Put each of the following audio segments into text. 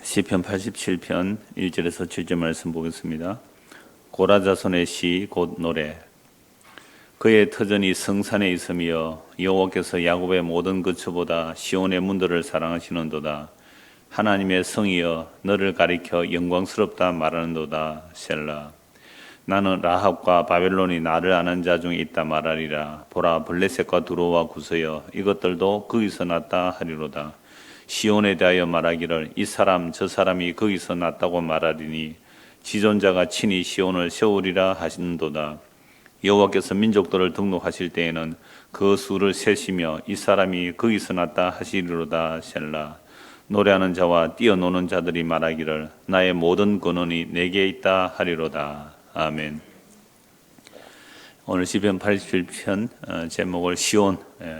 시편 87편 1절에서 7절 말씀 보겠습니다. 고라 자손의 시 곧 노래. 그의 터전이 성산에 있으며 여호와께서 야곱의 모든 거처보다 시온의 문들을 사랑하시는도다. 하나님의 성이여 너를 가리켜 영광스럽다 말하는도다. 셀라. 나는 라합과 바벨론이 나를 아는 자 중에 있다 말하리라. 보라 블레셋과 두로와 구서여 이것들도 거기서 났다 하리로다. 시온에 대하여 말하기를 이 사람 저 사람이 거기서 났다고 말하리니 지존자가 친히 시온을 세우리라 하시는도다. 여호와께서 민족들을 등록하실 때에는 그 수를 세시며 이 사람이 거기서 났다 하시리로다. 셀라. 노래하는 자와 뛰어노는 자들이 말하기를 나의 모든 근원이 내게 있다 하리로다. 아멘. 오늘 시편 87편 제목을 시온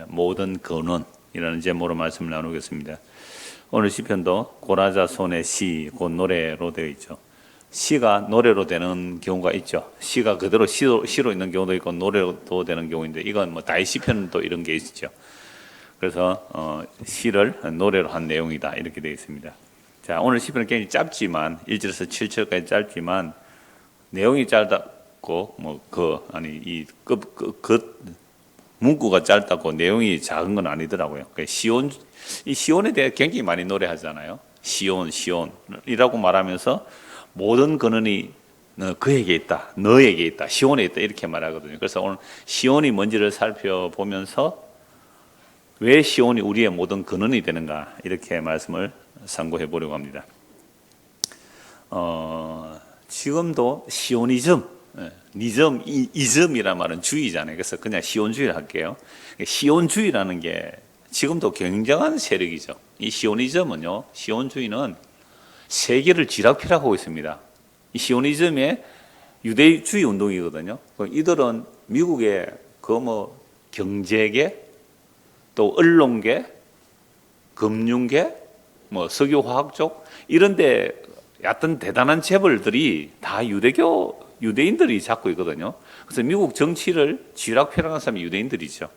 모든 근원이라는 제목으로 말씀을 나누겠습니다. 오늘 시편도 고라 자손의 시, 곧 노래로 되어 있죠. 시가 노래로 되는 경우가 있죠. 시가 그대로 시로 있는 경우도 있고 노래로 되는 경우인데 이건 뭐 다윗 시편도 이런 게 있죠. 그래서 시를 노래로 한 내용이다 이렇게 되어 있습니다. 자, 오늘 시편은 굉장히 짧지만 1절에서 7절까지 짧지만 내용이 짧다고 문구가 짧다고 내용이 작은 건 아니더라고요. 이 시온에 대해 굉장히 많이 노래하잖아요. 시온이라고 말하면서 모든 근원이 그에게 있다, 너에게 있다, 시온에 있다 이렇게 말하거든요. 그래서 오늘 시온이 뭔지를 살펴보면서 왜 시온이 우리의 모든 근원이 되는가 이렇게 말씀을 상고해 보려고 합니다. 지금도 시오니즘, 이즘이란 말은 주의잖아요. 그래서 그냥 시온주의를 할게요. 시온주의라는 게 지금도 굉장한 세력이죠. 이 시오니즘은요, 시온주의는 세계를 쥐락펴락하고 있습니다. 이 시오니즘의 유대주의 운동이거든요. 이들은 미국의 경제계, 또 언론계, 금융계, 석유화학 쪽 이런데 어떤 대단한 재벌들이 다 유대인들이 잡고 있거든요. 그래서 미국 정치를 쥐락펴락한 사람이 유대인들이죠.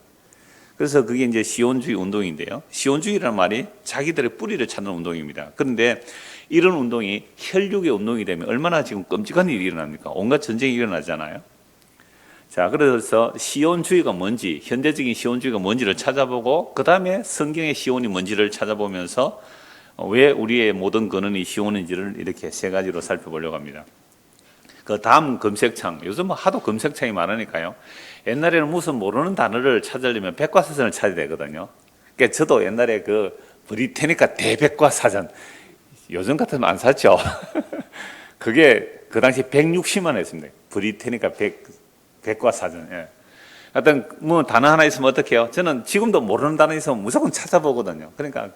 그래서 그게 이제 시온주의 운동인데요. 시온주의라는 말이 자기들의 뿌리를 찾는 운동입니다. 그런데 이런 운동이 혈육의 운동이 되면 얼마나 지금 끔찍한 일이 일어납니까? 온갖 전쟁이 일어나잖아요. 자, 그래서 시온주의가 뭔지, 현대적인 시온주의가 뭔지를 찾아보고 그 다음에 성경의 시온이 뭔지를 찾아보면서 왜 우리의 모든 근원이 시온인지를 이렇게 세 가지로 살펴보려고 합니다. 그 다음 검색창, 요즘 하도 검색창이 많으니까요. 옛날에는 무슨 모르는 단어를 찾으려면 백과사전을 찾아야 되거든요. 그러니까 저도 옛날에 그 브리테니카 대백과사전, 요즘 같으면 안 샀죠. 그게 그 당시 160만 원 했습니다. 브리테니카 백과사전. 예. 어떤 단어 하나 있으면 어떻게 해요? 저는 지금도 모르는 단어 있으면 무조건 찾아보거든요. 그러니까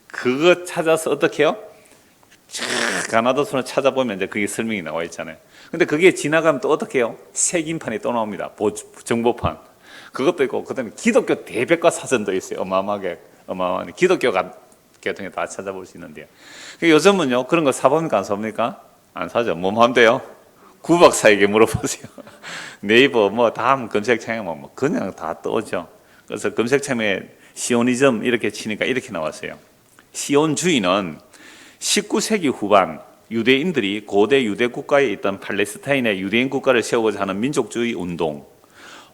그거 찾아서 어떻게 해요? 가나다선을 찾아보면 이제 그게 설명이 나와 있잖아요. 근데 그게 지나가면 또 어떻게 해요? 색인판이 또 나옵니다. 정보판. 그것도 있고, 그 다음에 기독교 대백과사전도 있어요. 어마어마한. 기독교가 계통에 다 찾아볼 수 있는데요. 요즘은요, 그런 거 사봅니까? 안 사봅니까? 안 사죠. 뭐 하면 돼요? 구박사에게 물어보세요. 네이버 다음 검색창에 그냥 다 떠오죠. 그래서 검색창에 시오니즘 이렇게 치니까 이렇게 나왔어요. 시온주의는 19세기 후반 유대인들이 고대 유대 국가에 있던 팔레스타인의 유대인 국가를 세우고자 하는 민족주의 운동,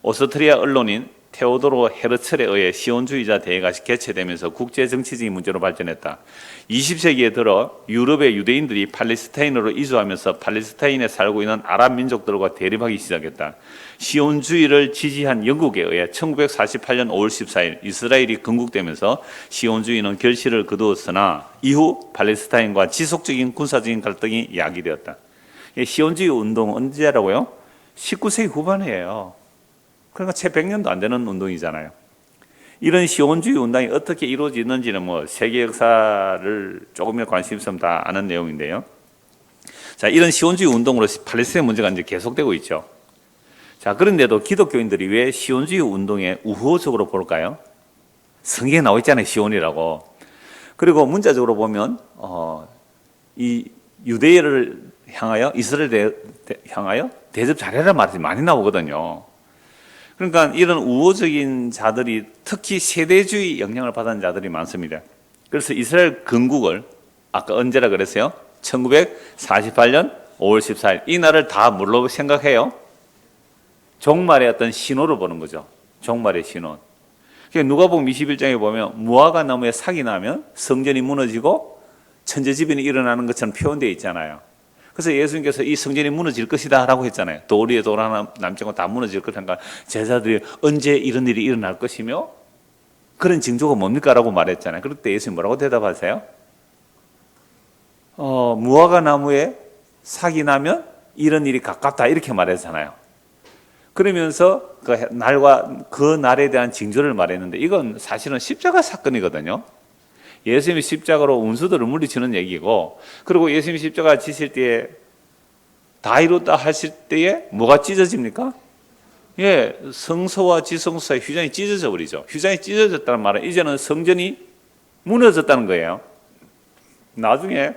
오스트리아 언론인 테오도로 헤르첼에 의해 시온주의자 대회가 개최되면서 국제 정치적인 문제로 발전했다. 20세기에 들어 유럽의 유대인들이 팔레스타인으로 이주하면서 팔레스타인에 살고 있는 아랍 민족들과 대립하기 시작했다. 시온주의를 지지한 영국에 의해 1948년 5월 14일 이스라엘이 건국되면서 시온주의는 결실을 거두었으나 이후 팔레스타인과 지속적인 군사적인 갈등이 야기되었다. 시온주의 운동은 언제라고요? 19세기 후반이에요. 그러니까 채 100년도 안 되는 운동이잖아요. 이런 시온주의 운동이 어떻게 이루어지는지는 세계 역사를 조금이라도 관심 있으면 다 아는 내용인데요. 자, 이런 시온주의 운동으로 팔레스타인 문제가 이제 계속되고 있죠. 자, 그런데도 기독교인들이 왜 시온주의 운동에 우호적으로 볼까요? 성경에 나와 있잖아요, 시온이라고. 그리고 문자적으로 보면 이 유대인을 향하여 이스라엘을 향하여 대접 잘해라 말이 많이 나오거든요. 그러니까 이런 우호적인 자들이 특히 세대주의 영향을 받은 자들이 많습니다. 그래서 이스라엘 건국을 아까 언제라 그랬어요? 1948년 5월 14일. 이 날을 다 뭘로 생각해요? 종말의 어떤 신호를 보는 거죠. 종말의 신호. 누가복음 21장에 보면 무화과 나무에 삭이 나면 성전이 무너지고 천재지변이 일어나는 것처럼 표현되어 있잖아요. 그래서 예수님께서 이 성전이 무너질 것이다 라고 했잖아요. 돌 위에 돌 하나 남지 않고 다 무너질 것이니까 제자들이 언제 이런 일이 일어날 것이며 그런 징조가 뭡니까? 라고 말했잖아요. 그럴 때 예수님 뭐라고 대답하세요? 무화과 나무에 삭이 나면 이런 일이 가깝다 이렇게 말했잖아요. 그러면서 그 날에 대한 징조를 말했는데 이건 사실은 십자가 사건이거든요. 예수님이 십자가로 원수들을 물리치는 얘기고, 그리고 예수님이 십자가 지실 때에 다 이뤘다 하실 때에 뭐가 찢어집니까? 예, 성소와 지성소 사이 휴장이 찢어져 버리죠. 휴장이 찢어졌다는 말은 이제는 성전이 무너졌다는 거예요. 나중에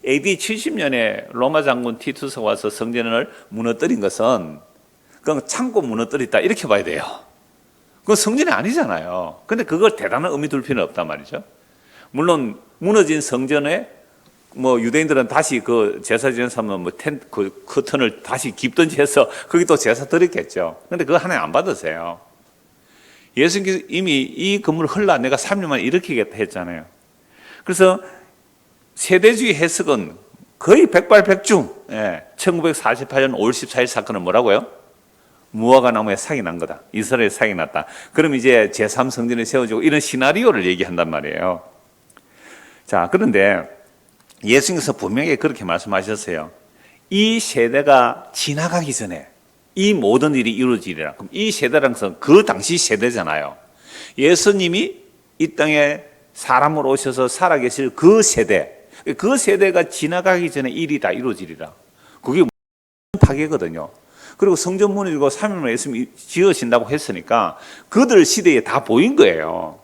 AD 70년에 로마 장군 티투스가 와서 성전을 무너뜨린 것은 그건 창고 무너뜨렸다 이렇게 봐야 돼요. 그건 성전이 아니잖아요. 근데 그걸 대단한 의미 둘 필요는 없단 말이죠. 물론 무너진 성전에 유대인들은 다시 그 제사 지낸 사람은 그 커튼을 다시 깁든지 해서 거기 또 제사 드렸겠죠. 근데 그거 하나님 안 받으세요. 예수님께서 이미 이 건물을 헐라 내가 3년 만에 일으키겠다 했잖아요. 그래서 세대주의 해석은 거의 백발백중. 1948년 5월 14일 사건은 뭐라고요? 무화과 나무에 삭이 난 거다. 이스라엘에 삭이 났다. 그럼 이제 제3성전이 세워지고 이런 시나리오를 얘기한단 말이에요. 자, 그런데 예수님께서 분명히 그렇게 말씀하셨어요. 이 세대가 지나가기 전에 이 모든 일이 이루어지리라. 그럼 이 세대라는 것은 그 당시 세대잖아요. 예수님이 이 땅에 사람으로 오셔서 살아계실 그 세대, 그 세대가 지나가기 전에 일이 다 이루어지리라. 그게 파괴거든요. 그리고 성전 무너지고 3일 만에 예수님이 지으신다고 했으니까 그들 시대에 다 보인 거예요.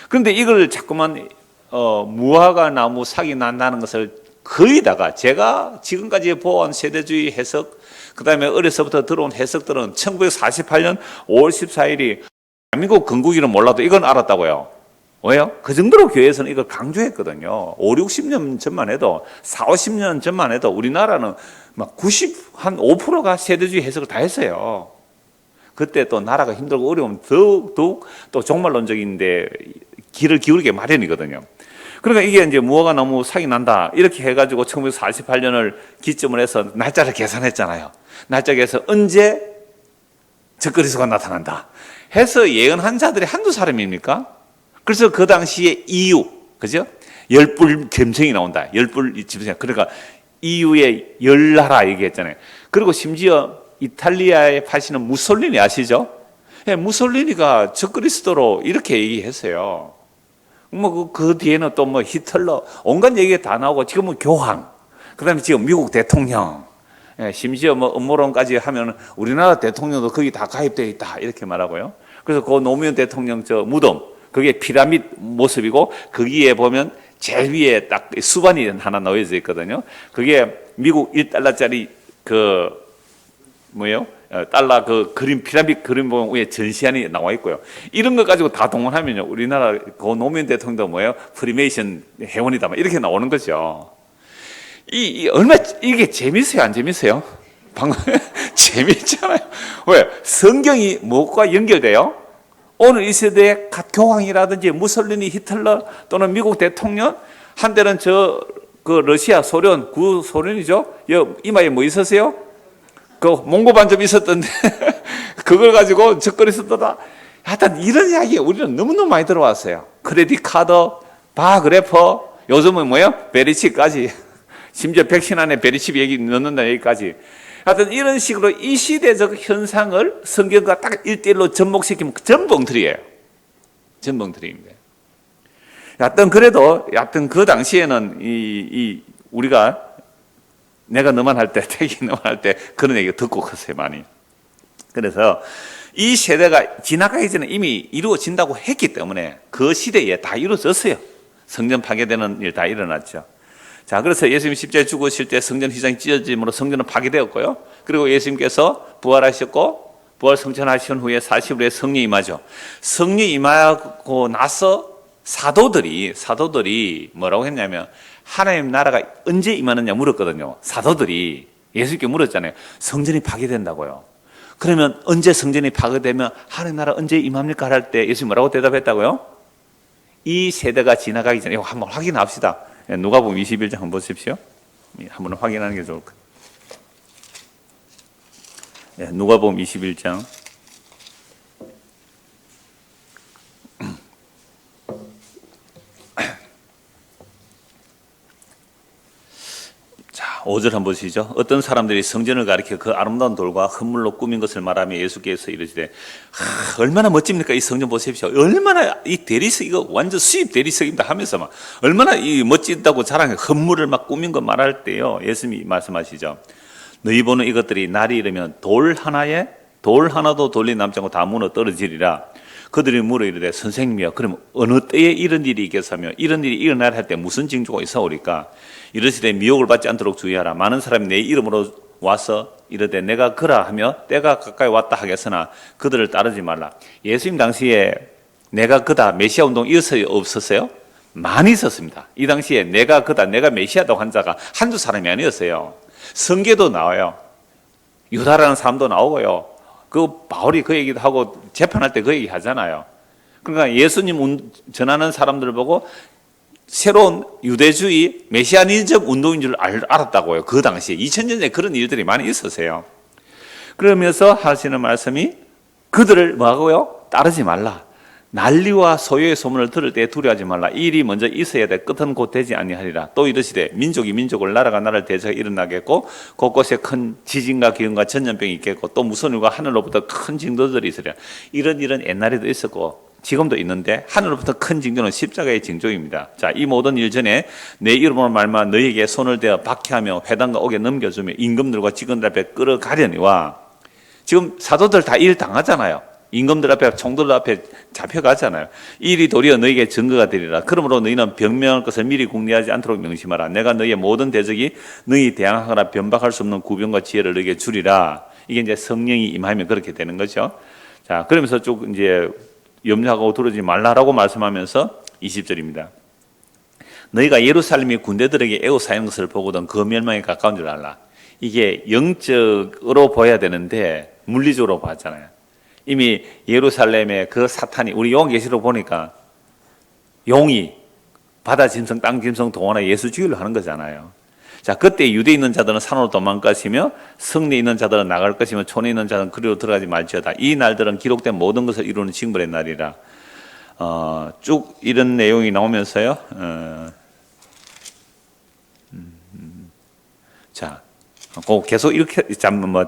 그런데 이걸 자꾸만 무화과 나무 삭이 난다는 것을 거의 다가 제가 지금까지 보아온 세대주의 해석, 그 다음에 어려서부터 들어온 해석들은 1948년 5월 14일이 대한민국 건국일은 몰라도 이건 알았다고요. 왜요? 그 정도로 교회에서는 이걸 강조했거든요. 5, 60년 전만 해도 4, 50년 전만 해도 우리나라는 막 90, 5%가 세대주의 해석을 다 했어요. 그때 또 나라가 힘들고 어려우면 더욱 또 종말론적인데 귀를 기울이게 마련이거든요. 그러니까 이게 이제 무화과 나무 삭이 난다 이렇게 해가지고 1948년을 기점으로 해서 날짜를 계산했잖아요. 날짜에서 언제 적그리스도가 나타난다 해서 예언한 자들이 한두 사람입니까? 그래서 그 당시에 EU, 그죠? 열불 겸정이 나온다. 열불 집중. 그러니까 EU의 열나라 얘기했잖아요. 그리고 심지어 이탈리아에 파시는 무솔리니 아시죠? 예, 무솔리니가 적그리스도로 이렇게 얘기했어요. 그 뒤에는 또 히틀러, 온갖 얘기가 다 나오고 지금은 교황, 그 다음에 지금 미국 대통령, 예, 심지어 음모론까지 하면 우리나라 대통령도 거기 다 가입되어 있다. 이렇게 말하고요. 그래서 그 노무현 대통령 무덤, 그게 피라미드 모습이고 거기에 보면 제일 위에 딱 수반이 하나 놓여져 있거든요. 그게 미국 1달러짜리 달러 그림, 피라미드 그림 보면 위에 전시안이 나와 있고요. 이런 거 가지고 다 동원하면요. 우리나라 그 노무현 대통령도 프리메이션 회원이다. 이렇게 나오는 거죠. 이게 재밌어요? 안 재밌어요? 방금 재밌잖아요. 왜? 성경이 무엇과 연결돼요? 오늘 이 세대의 각 교황이라든지 무솔리니, 히틀러 또는 미국 대통령, 한때는 러시아, 소련, 구소련이죠. 이마에 뭐 있었어요? 몽고 반점 있었던데, 그걸 가지고 적그리스도다. 하여튼 이런 이야기 우리는 너무너무 많이 들어왔어요. 크레딧 카드, 바그래퍼, 요즘은 베리칩까지. 심지어 백신 안에 베리칩 얘기 넣는다 얘기까지. 하여튼 이런 식으로 이 시대적 현상을 성경과 딱 1대1로 접목시키면 전봉틀이에요. 전봉틀입니다. 하여튼 그 당시에는 우리가 내가 너만 할 때, 태기 너만 할 때 그런 얘기 듣고 컸어요, 많이. 그래서 이 세대가 지나가기 전에 이미 이루어진다고 했기 때문에 그 시대에 다 이루어졌어요. 성전 파괴되는 일 다 일어났죠. 자, 그래서 예수님이 십자가에 죽으실 때 성전 휘장이 찢어짐으로 성전은 파괴되었고요. 그리고 예수님께서 부활하셨고 부활 성천하신 후에 40일 후에 성령 임하죠. 성령 임하고 나서 사도들이 뭐라고 했냐면 하나님 나라가 언제 임하느냐 물었거든요. 사도들이 예수님께 물었잖아요. 성전이 파괴된다고요. 그러면 언제 성전이 파괴되면 하나님 나라 언제 임합니까? 할 때 예수님 뭐라고 대답했다고요? 이 세대가 지나가기 전에 이거 한번 확인합시다. 누가복음 21장 한번 보십시오. 한번 확인하는 게 좋을 거예요. 누가복음 21장. 자, 5절 한번 보시죠. 어떤 사람들이 성전을 가리켜 그 아름다운 돌과 헌물로 꾸민 것을 말하며 예수께서 이르시되 얼마나 멋집니까? 이 성전 보십시오. 얼마나 이 대리석 이거 완전 수입 대리석입니다 하면서 막 얼마나 이 멋지다고 자랑해. 헌물을 막 꾸민 거 말할 때요. 예수님이 말씀하시죠. 너희 보는 이것들이 날이 이르면 돌 하나도 돌리 남지 않고 다 무너 떨어지리라. 그들이 물어 이르되 선생님이여 그럼 어느 때에 이런 일이 있겠으며 이런 일이 일어나야 할 때 무슨 징조가 있사오리까? 이르시되 미혹을 받지 않도록 주의하라. 많은 사람이 내 이름으로 와서 이르되 내가 그라 하며 때가 가까이 왔다 하겠으나 그들을 따르지 말라. 예수님 당시에 내가 그다 메시아 운동 있었어요? 없었어요? 많이 있었습니다. 이 당시에 내가 그다 내가 메시아다고 한 자가 한두 사람이 아니었어요. 성계도 나와요. 유다라는 사람도 나오고요. 그 바울이 그 얘기도 하고 재판할 때 그 얘기 하잖아요. 그러니까 예수님 전하는 사람들을 보고 새로운 유대주의 메시아니즘 운동인 줄 알았다고요. 그 당시에 2000년 전에 그런 일들이 많이 있었어요. 그러면서 하시는 말씀이 그들을 뭐하고요? 따르지 말라. 난리와 소요의 소문을 들을 때 두려워하지 말라. 이 일이 먼저 있어야 돼. 끝은 곧 되지 아니하리라. 또 이르시되 민족이 민족을 나라가 나라를 대적해 일어나겠고 곳곳에 큰 지진과 기근과 전염병이 있겠고 또 무서운 일과 하늘로부터 큰 징조들이 있으리라. 이런 일은 옛날에도 있었고 지금도 있는데 하늘로부터 큰 징조는 십자가의 징조입니다. 자, 이 모든 일 전에 내 이름으로 말미암아 너희에게 손을 대어 박해하며 회당과 옥에 넘겨주며 임금들과 직원들 앞에 끌어가려니와 지금 사도들 다 일 당하잖아요. 임금들 앞에 총들 앞에 잡혀가잖아요. 이 일이 도리어 너희에게 증거가 되리라. 그러므로 너희는 변명할 것을 미리 궁리하지 않도록 명심하라. 내가 너희의 모든 대적이 너희 대항하거나 변박할 수 없는 구변과 지혜를 너희에게 주리라. 이게 이제 성령이 임하면 그렇게 되는 거죠. 자, 그러면서 쭉 이제 염려하고 두려워하지 말라라고 말씀하면서 20절입니다. 너희가 예루살렘이 군대들에게 에워싸이는 것을 보거든 그 멸망에 가까운 줄 알라. 이게 영적으로 보여야 되는데 물리적으로 봤잖아요. 이미 예루살렘의 그 사탄이 우리 요한계시록 보니까 용이 바다 짐승, 땅 짐승 동원해 예수 죽이려 하는 거잖아요. 자, 그때 유대에 있는 자들은 산으로 도망가시며 성내에 있는 자들은 나갈 것이며 촌에 있는 자들은 그리로 들어가지 말지어다. 이 날들은 기록된 모든 것을 이루는 징벌의 날이라. 쭉 이런 내용이 나오면서요. 자, 계속 이렇게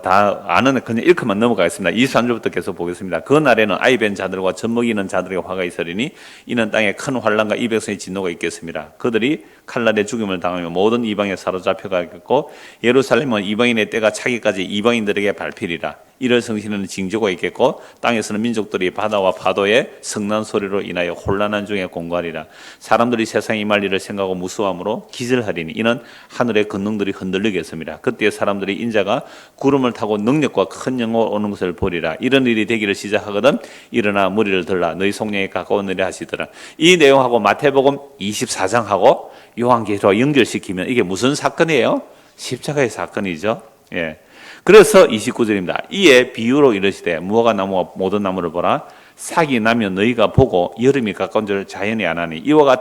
다 아는 그냥 이렇게만 넘어가겠습니다. 23절부터 계속 보겠습니다. 그 날에는 아이벤 자들과 젖먹이 있는 자들에게 화가 있으리니 이는 땅에 큰 환란과 이 백성의 진노가 있겠습니다. 그들이 칼날에 죽임을 당하며 모든 이방에 사로잡혀가겠고 예루살렘은 이방인의 때가 차기까지 이방인들에게 밟히리라. 이를 성시는 징조가 있겠고 땅에서는 민족들이 바다와 파도의 성난 소리로 인하여 혼란한 중에 공고하리라. 사람들이 세상에 임할 일을 생각하고 무수함으로 기절하리니 이는 하늘의 권능들이 흔들리겠습니다. 그때 사람들이 인자가 구름을 타고 능력과 큰 영광으로 오는 것을 보리라. 이런 일이 되기를 시작하거든 일어나 무리를 들라 너희 속량에 가까운 일에 하시더라. 이 내용하고 마태복음 24장하고 요한계시록 연결시키면 이게 무슨 사건이에요? 십자가의 사건이죠. 예. 그래서 29절입니다. 이에 비유로 이르시되 무화과 나무와 모든 나무를 보라. 삭이 나면 너희가 보고 여름이 가까운 줄 자연히 아나니 이와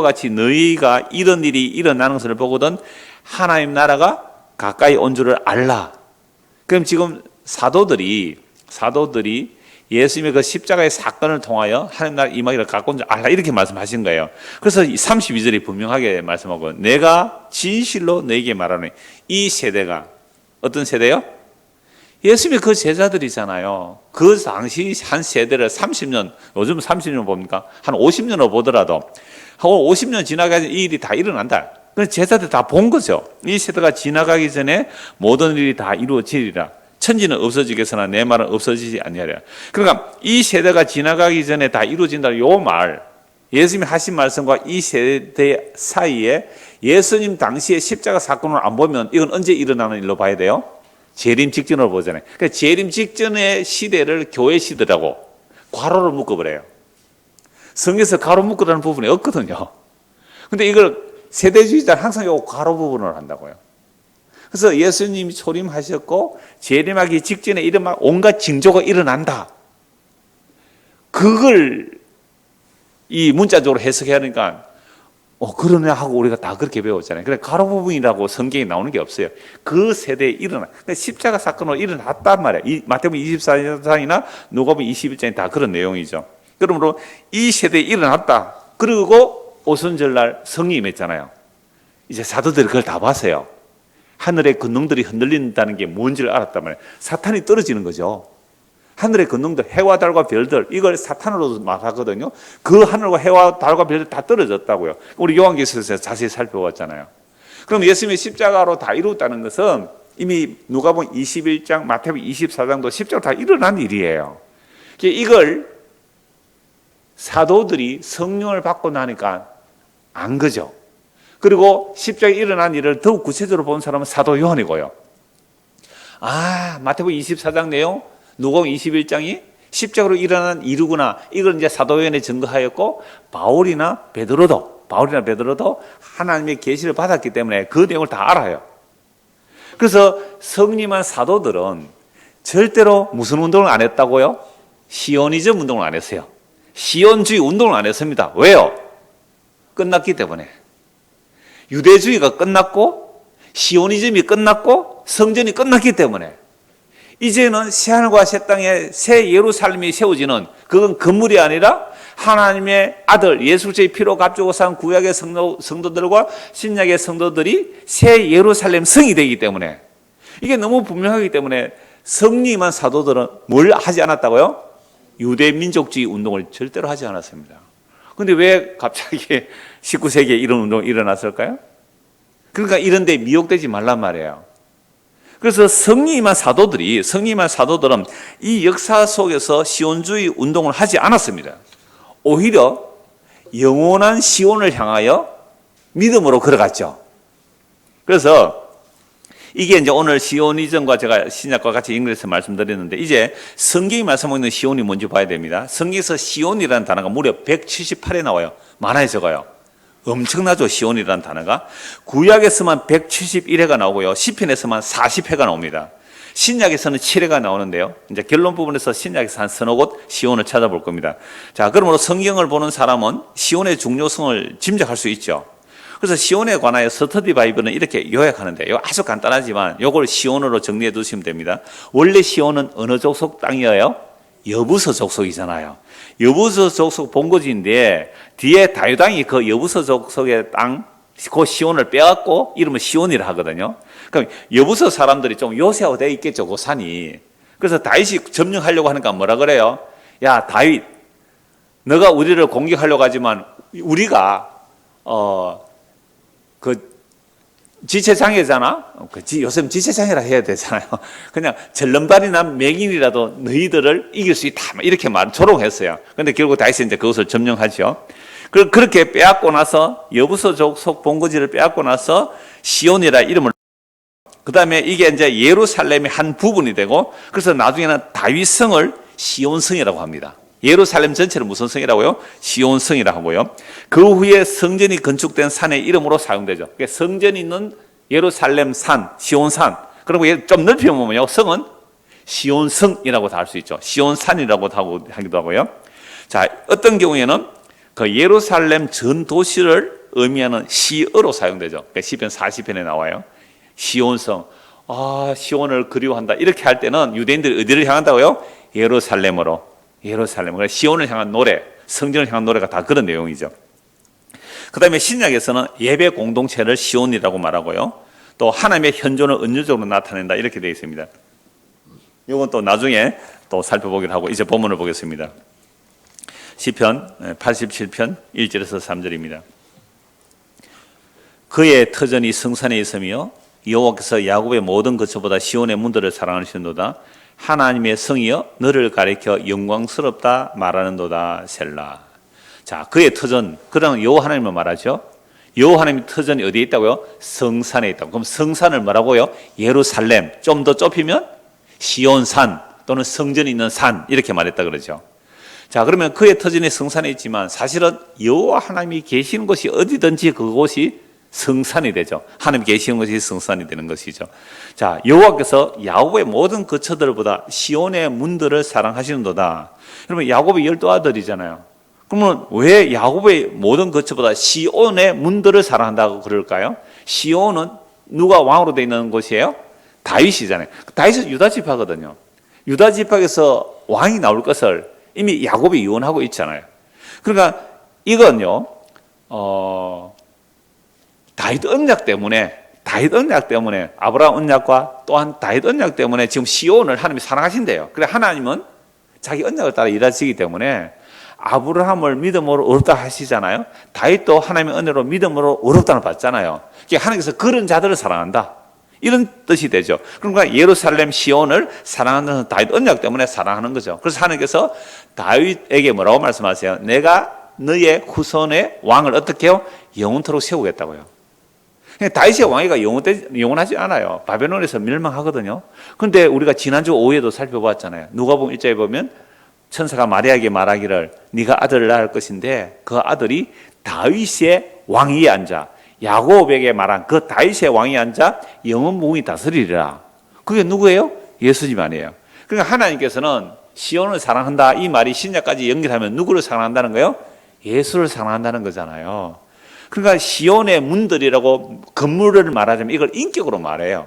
같이 너희가 이런 일이 일어나는 것을 보거든 하나님 나라가 가까이 온 줄을 알라. 그럼 지금 사도들이 예수님의 그 십자가의 사건을 통하여 하나님 나라 임하기를 가까운 줄 알라 이렇게 말씀하신 거예요. 그래서 32절이 분명하게 말씀하고 내가 진실로 너에게 말하노니 이 세대가 어떤 세대요? 예수님의 그 제자들이잖아요. 그 당시 한 세대를 30년, 요즘 30년 봅니까? 한 50년으로 보더라도 하고 50년 지나가서 이 일이 다 일어난다. 그래서 제자들 다 본 거죠. 이 세대가 지나가기 전에 모든 일이 다 이루어지리라. 천지는 없어지겠으나 내 말은 없어지지 아니하리라. 그러니까 이 세대가 지나가기 전에 다 이루어진다는 요 말, 예수님이 하신 말씀과 이 세대 사이에 예수님 당시에 십자가 사건을 안 보면 이건 언제 일어나는 일로 봐야 돼요? 재림 직전으로 보잖아요. 그러니까 재림 직전의 시대를 교회 시대라고 괄호를 묶어버려요. 성에서 가로 묶으라는 부분이 없거든요. 근데 이걸 세대주의자는 항상 요 가로 부분을 한다고요. 그래서 예수님이 초림하셨고 재림하기 직전에 이런 막 온갖 징조가 일어난다. 그걸 이 문자적으로 해석해야 하니까 그러네 하고 우리가 다 그렇게 배웠잖아요. 그래 가로 부분이라고 성경에 나오는 게 없어요. 그 세대에 일어나. 그러니까 십자가 사건으로 일어났단 말이에요. 마태복음 24장이나 누가복음 21장이 다 그런 내용이죠. 그러므로 이 세대에 일어났다. 그리고 오순절날 성이 임했잖아요. 이제 사도들이 그걸 다 봤어요. 하늘의 권능들이 흔들린다는 게 뭔지를 알았단 말이에요. 사탄이 떨어지는 거죠. 하늘의 권능들, 해와 달과 별들, 이걸 사탄으로도 말하거든요. 그 하늘과 해와 달과 별들 다 떨어졌다고요. 우리 요한계시록에서 자세히 살펴봤잖아요. 그럼 예수님의 십자가로 다 이루었다는 것은 이미 누가복음 21장, 마태복음 24장도 십자가로 다 일어난 일이에요. 이걸 사도들이 성령을 받고 나니까 안 거죠. 그리고 십자가에 일어난 일을 더욱 구체적으로 본 사람은 사도 요한이고요. 마태복음 24장 내용, 누가복음 21장이 십자가로 일어난 일이구나. 이걸 이제 사도 요한이 증거하였고 바울이나 베드로도 하나님의 계시를 받았기 때문에 그 내용을 다 알아요. 그래서 성림한 사도들은 절대로 무슨 운동을 안 했다고요? 시오니즘 운동을 안 했어요. 시온주의 운동을 안 했습니다. 왜요? 끝났기 때문에. 유대주의가 끝났고 시오니즘이 끝났고 성전이 끝났기 때문에 이제는 새하늘과 새 땅에 새 예루살렘이 세워지는, 그건 건물이 아니라 하나님의 아들 예수 그리스도의 피로 값주고 산 구약의 성도들과 신약의 성도들이 새 예루살렘 성이 되기 때문에, 이게 너무 분명하기 때문에 성림한 사도들은 뭘 하지 않았다고요? 유대 민족주의 운동을 절대로 하지 않았습니다. 그런데 왜 갑자기 19세기에 이런 운동이 일어났을까요? 그러니까 이런 데 미혹되지 말란 말이에요. 그래서 성림한 사도들은 이 역사 속에서 시온주의 운동을 하지 않았습니다. 오히려 영원한 시온을 향하여 믿음으로 걸어갔죠. 그래서 이게 이제 오늘 시오니즘과 제가 신약과 같이 연결해서 말씀드렸는데, 이제 성경이 말씀하고 있는 시온이 뭔지 봐야 됩니다. 성경에서 시온이라는 단어가 무려 178에 나와요. 많아요, 적어요? 엄청나죠, 시온이라는 단어가. 구약에서만 171회가 나오고요, 시편에서만 40회가 나옵니다. 신약에서는 7회가 나오는데요, 이제 결론 부분에서 신약에서 한 서너 곳 시온을 찾아볼 겁니다. 자, 그러므로 성경을 보는 사람은 시온의 중요성을 짐작할 수 있죠. 그래서 시온에 관하여 스터디 바이블은 이렇게 요약하는데요, 아주 간단하지만 이걸 시온으로 정리해 두시면 됩니다. 원래 시온은 어느 족속 땅이에요? 여부서 족속이잖아요. 여부서 족속 본거지인데 뒤에 다유당이 그 여부서 족속의 땅, 그 시온을 빼갖고 이름을 시온이라 하거든요. 그럼 여부서 사람들이 좀 요새화 되어 있겠죠, 그 산이. 그래서 다윗이 점령하려고 하니까 뭐라 그래요? 야, 다윗, 너가 우리를 공격하려고 하지만 우리가 지체장애잖아? 요즘 지체장애라 해야 되잖아요. 그냥 절름발이나 맹인이라도 너희들을 이길 수 있다. 이렇게 조롱했어요. 근데 결국 다시 이제 그것을 점령하죠. 그렇게 빼앗고 나서, 여부서 족속 본거지를 빼앗고 나서 시온이라 이름을, 그 다음에 이게 이제 예루살렘의 한 부분이 되고, 그래서 나중에는 다윗성을 시온성이라고 합니다. 예루살렘 전체를 무슨 성이라고요? 시온성이라고 하고요. 그 후에 성전이 건축된 산의 이름으로 사용되죠. 그러니까 성전이 있는 예루살렘 산, 시온산. 그리고 좀 넓히면 뭐냐? 성은 시온성이라고 다 할 수 있죠. 시온산이라고 하기도 하고요. 자, 어떤 경우에는 그 예루살렘 전 도시를 의미하는 시어로 사용되죠. 그러니까 시편 40편에 나와요. 시온성. 시온을 그리워한다. 이렇게 할 때는 유대인들이 어디를 향한다고요? 예루살렘으로. 예루살렘, 시온을 향한 노래, 성전을 향한 노래가 다 그런 내용이죠. 그 다음에 신약에서는 예배 공동체를 시온이라고 말하고요, 또 하나님의 현존을 은유적으로 나타낸다, 이렇게 되어 있습니다. 이건 또 나중에 또 살펴보기로 하고, 이제 본문을 보겠습니다. 시편 87편 1절에서 3절입니다. 그의 터전이 성산에 있으며 여호와께서 야곱의 모든 거처보다 시온의 문들을 사랑하시는도다. 하나님의 성이여 너를 가리켜 영광스럽다 말하는도다. 셀라. 자, 그의 터전, 그러면 여호와 하나님을 말하죠. 여호와 하나님의 터전이 어디에 있다고요? 성산에 있다고. 그럼 성산을 뭐라고요? 예루살렘. 좀 더 좁히면 시온산 또는 성전이 있는 산, 이렇게 말했다 그러죠. 자, 그러면 그의 터전이 성산에 있지만 사실은 여호와 하나님이 계시는 곳이 어디든지 그곳이 성산이 되죠. 하나님 계시는 것이 성산이 되는 것이죠. 자, 여호와께서 야곱의 모든 거처들보다 시온의 문들을 사랑하시는도다. 그러면 야곱의 12아들이잖아요. 그러면 왜 야곱의 모든 거처보다 시온의 문들을 사랑한다고 그럴까요? 시온은 누가 왕으로 되어 있는 곳이에요? 다윗이잖아요. 다윗은 유다 지파거든요. 유다 지파에서 왕이 나올 것을 이미 야곱이 예언하고 있잖아요. 그러니까 이건요, 다윗 언약 때문에 아브라함 언약과 또한 다윗 언약 때문에 지금 시온을 하나님이 사랑하신대요. 그래 하나님은 자기 언약을 따라 일하시기 때문에 아브라함을 믿음으로 의롭다 하시잖아요. 다윗도 하나님의 은혜로 믿음으로 의롭다를 받잖아요. 하나님께서 그런 자들을 사랑한다. 이런 뜻이 되죠. 그러니까 예루살렘 시온을 사랑하는 다윗 언약 때문에 사랑하는 거죠. 그래서 하나님께서 다윗에게 뭐라고 말씀하세요? 내가 너의 후손의 왕을 어떻게 해요? 영원토록 세우겠다고요. 다윗의 왕위가 영원하지 않아요. 바벨론에서 멸망하거든요. 그런데 우리가 지난주 오후에도 살펴봤잖아요. 누가복음 1장에 보면 천사가 마리아에게 말하기를 네가 아들을 낳을 것인데 그 아들이 다윗의 왕위에 앉아 야곱에게 말한 그 다윗의 왕위에 앉아 영원무궁히 다스리리라. 그게 누구예요? 예수님 아니에요. 그러니까 하나님께서는 시온을 사랑한다 이 말이 신약까지 연결하면 누구를 사랑한다는 거예요? 예수를 사랑한다는 거잖아요. 그러니까 시온의 문들이라고 건물을 말하자면 이걸 인격으로 말해요.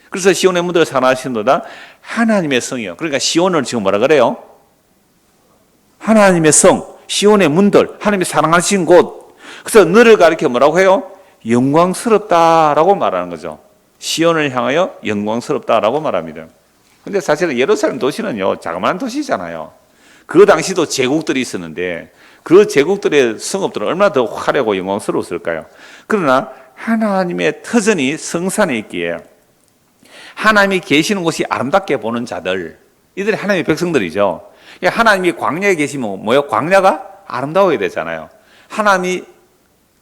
그래서 시온의 문들을 사랑하시는도다 하나님의 성이요. 그러니까 시온을 지금 뭐라 그래요? 하나님의 성, 시온의 문들, 하나님이 사랑하신 곳. 그래서 너를 가리켜 뭐라고 해요? 영광스럽다라고 말하는 거죠. 시온을 향하여 영광스럽다라고 말합니다. 근데 사실은 예루살렘 도시는요, 자그마한 도시잖아요. 그 당시도 제국들이 있었는데 그 제국들의 성읍들은 얼마나 더 화려하고 영광스러웠을까요? 그러나 하나님의 터전이 성산에 있기에 하나님이 계시는 곳이 아름답게 보는 자들, 이들이 하나님의 백성들이죠. 하나님이 광야에 계시면 뭐예요? 광야가 아름다워야 되잖아요. 하나님이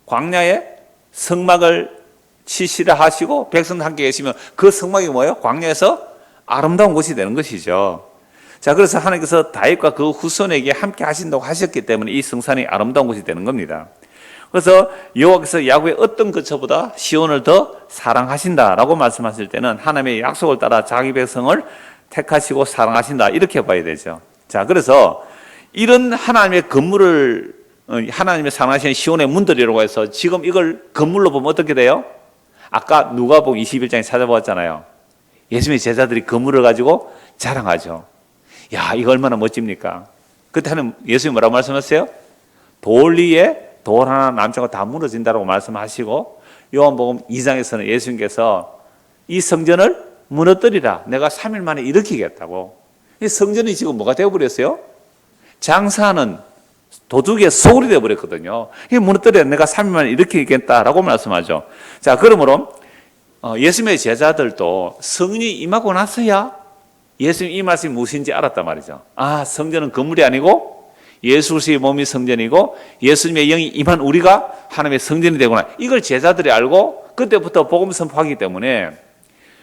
광야에 성막을 치시라 하시고 백성들 함께 계시면 그 성막이 뭐예요? 광야에서 아름다운 곳이 되는 것이죠. 자, 그래서 하나님께서 다윗과 그 후손에게 함께 하신다고 하셨기 때문에 이 성산이 아름다운 곳이 되는 겁니다. 그래서 여호와께서 야곱의 어떤 거처보다 시온을 더 사랑하신다라고 말씀하실 때는 하나님의 약속을 따라 자기 백성을 택하시고 사랑하신다 이렇게 봐야 되죠. 자, 그래서 이런 하나님의 건물을 하나님의 사랑하시는 시온의 문들이라고 해서 지금 이걸 건물로 보면 어떻게 돼요? 아까 누가복음 21장에 찾아보았잖아요. 예수님의 제자들이 건물을 가지고 자랑하죠. 야, 이거 얼마나 멋집니까? 그때는 예수님이 뭐라고 말씀하셨어요? 돌 위에 돌 하나 남지 않고 다 무너진다고 말씀하시고 요한복음 2장에서는 예수님께서 이 성전을 무너뜨리라. 내가 3일 만에 일으키겠다고. 이 성전이 지금 뭐가 되어버렸어요? 장사하는 도둑의 소굴이 되어버렸거든요. 이 무너뜨려 내가 3일 만에 일으키겠다라고 말씀하죠. 자, 그러므로 예수님의 제자들도 성령이 임하고 나서야 예수님 이 말씀이 무엇인지 알았단 말이죠. 아, 성전은 건물이 아니고 예수 그리스도의 몸이 성전이고 예수님의 영이 임한 우리가 하나님의 성전이 되구나. 이걸 제자들이 알고 그때부터 복음 선포하기 때문에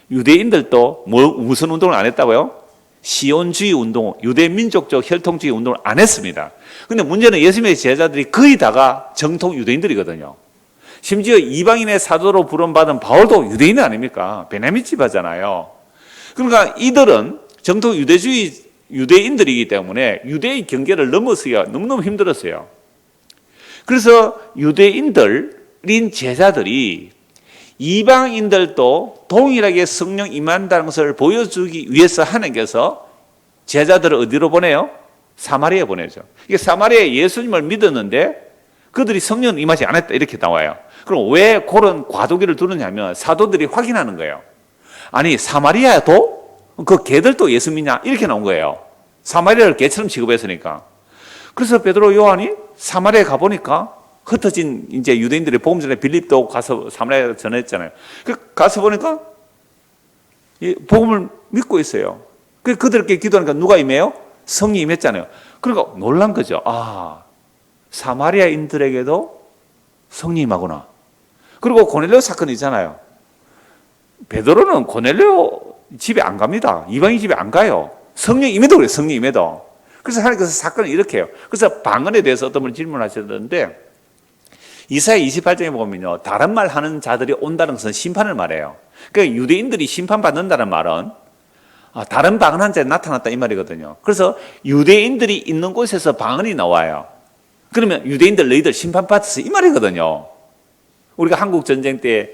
유대인들도 무슨 운동을 안 했다고요? 시온주의 운동, 유대민족적 혈통주의 운동을 안 했습니다. 근데 문제는 예수님의 제자들이 거의 다가 정통 유대인들이거든요. 심지어 이방인의 사도로 부름받은 바울도 유대인 아닙니까? 베냐민 지파잖아요. 그러니까 이들은 정통 유대인들이기 때문에 유대의 경계를 넘어서기가 너무너무 힘들었어요. 그래서 유대인들인 제자들이 이방인들도 동일하게 성령 임한다는 것을 보여주기 위해서 하나님께서 제자들을 어디로 보내요? 사마리아에 보내죠. 이게 사마리아에 예수님을 믿었는데 그들이 성령 임하지 않았다 이렇게 나와요. 그럼 왜 그런 과도기를 두느냐면 사도들이 확인하는 거예요. 아니 사마리아도 그 개들도 예수 믿냐 이렇게 나온 거예요. 사마리아를 개처럼 취급했으니까. 그래서 베드로 요한이 사마리아에 가보니까 흩어진 이제 유대인들의 복음 전에 빌립도 가서 사마리아에 전했잖아요. 가서 보니까 복음을 믿고 있어요. 그들께 기도하니까 누가 임해요? 성이 임했잖아요. 그러니까 놀란 거죠. 아, 사마리아인들에게도 성이 임하구나. 그리고 고넬료 사건이 있잖아요. 베드로는 고넬료 집에 안 갑니다. 이방인 집에 안 가요. 성령 임해도 그래요. 성령 임해도. 그래서 하나님께서 사건을 이렇게 해요. 그래서 방언에 대해서 어떤 분이 질문하셨는데 이사야 28장에 보면요, 다른 말 하는 자들이 온다는 것은 심판을 말해요. 그러니까 유대인들이 심판받는다는 말은 다른 방언한 자에 나타났다 이 말이거든요. 그래서 유대인들이 있는 곳에서 방언이 나와요. 그러면 유대인들 너희들 심판받았어 이 말이거든요. 우리가 한국 전쟁 때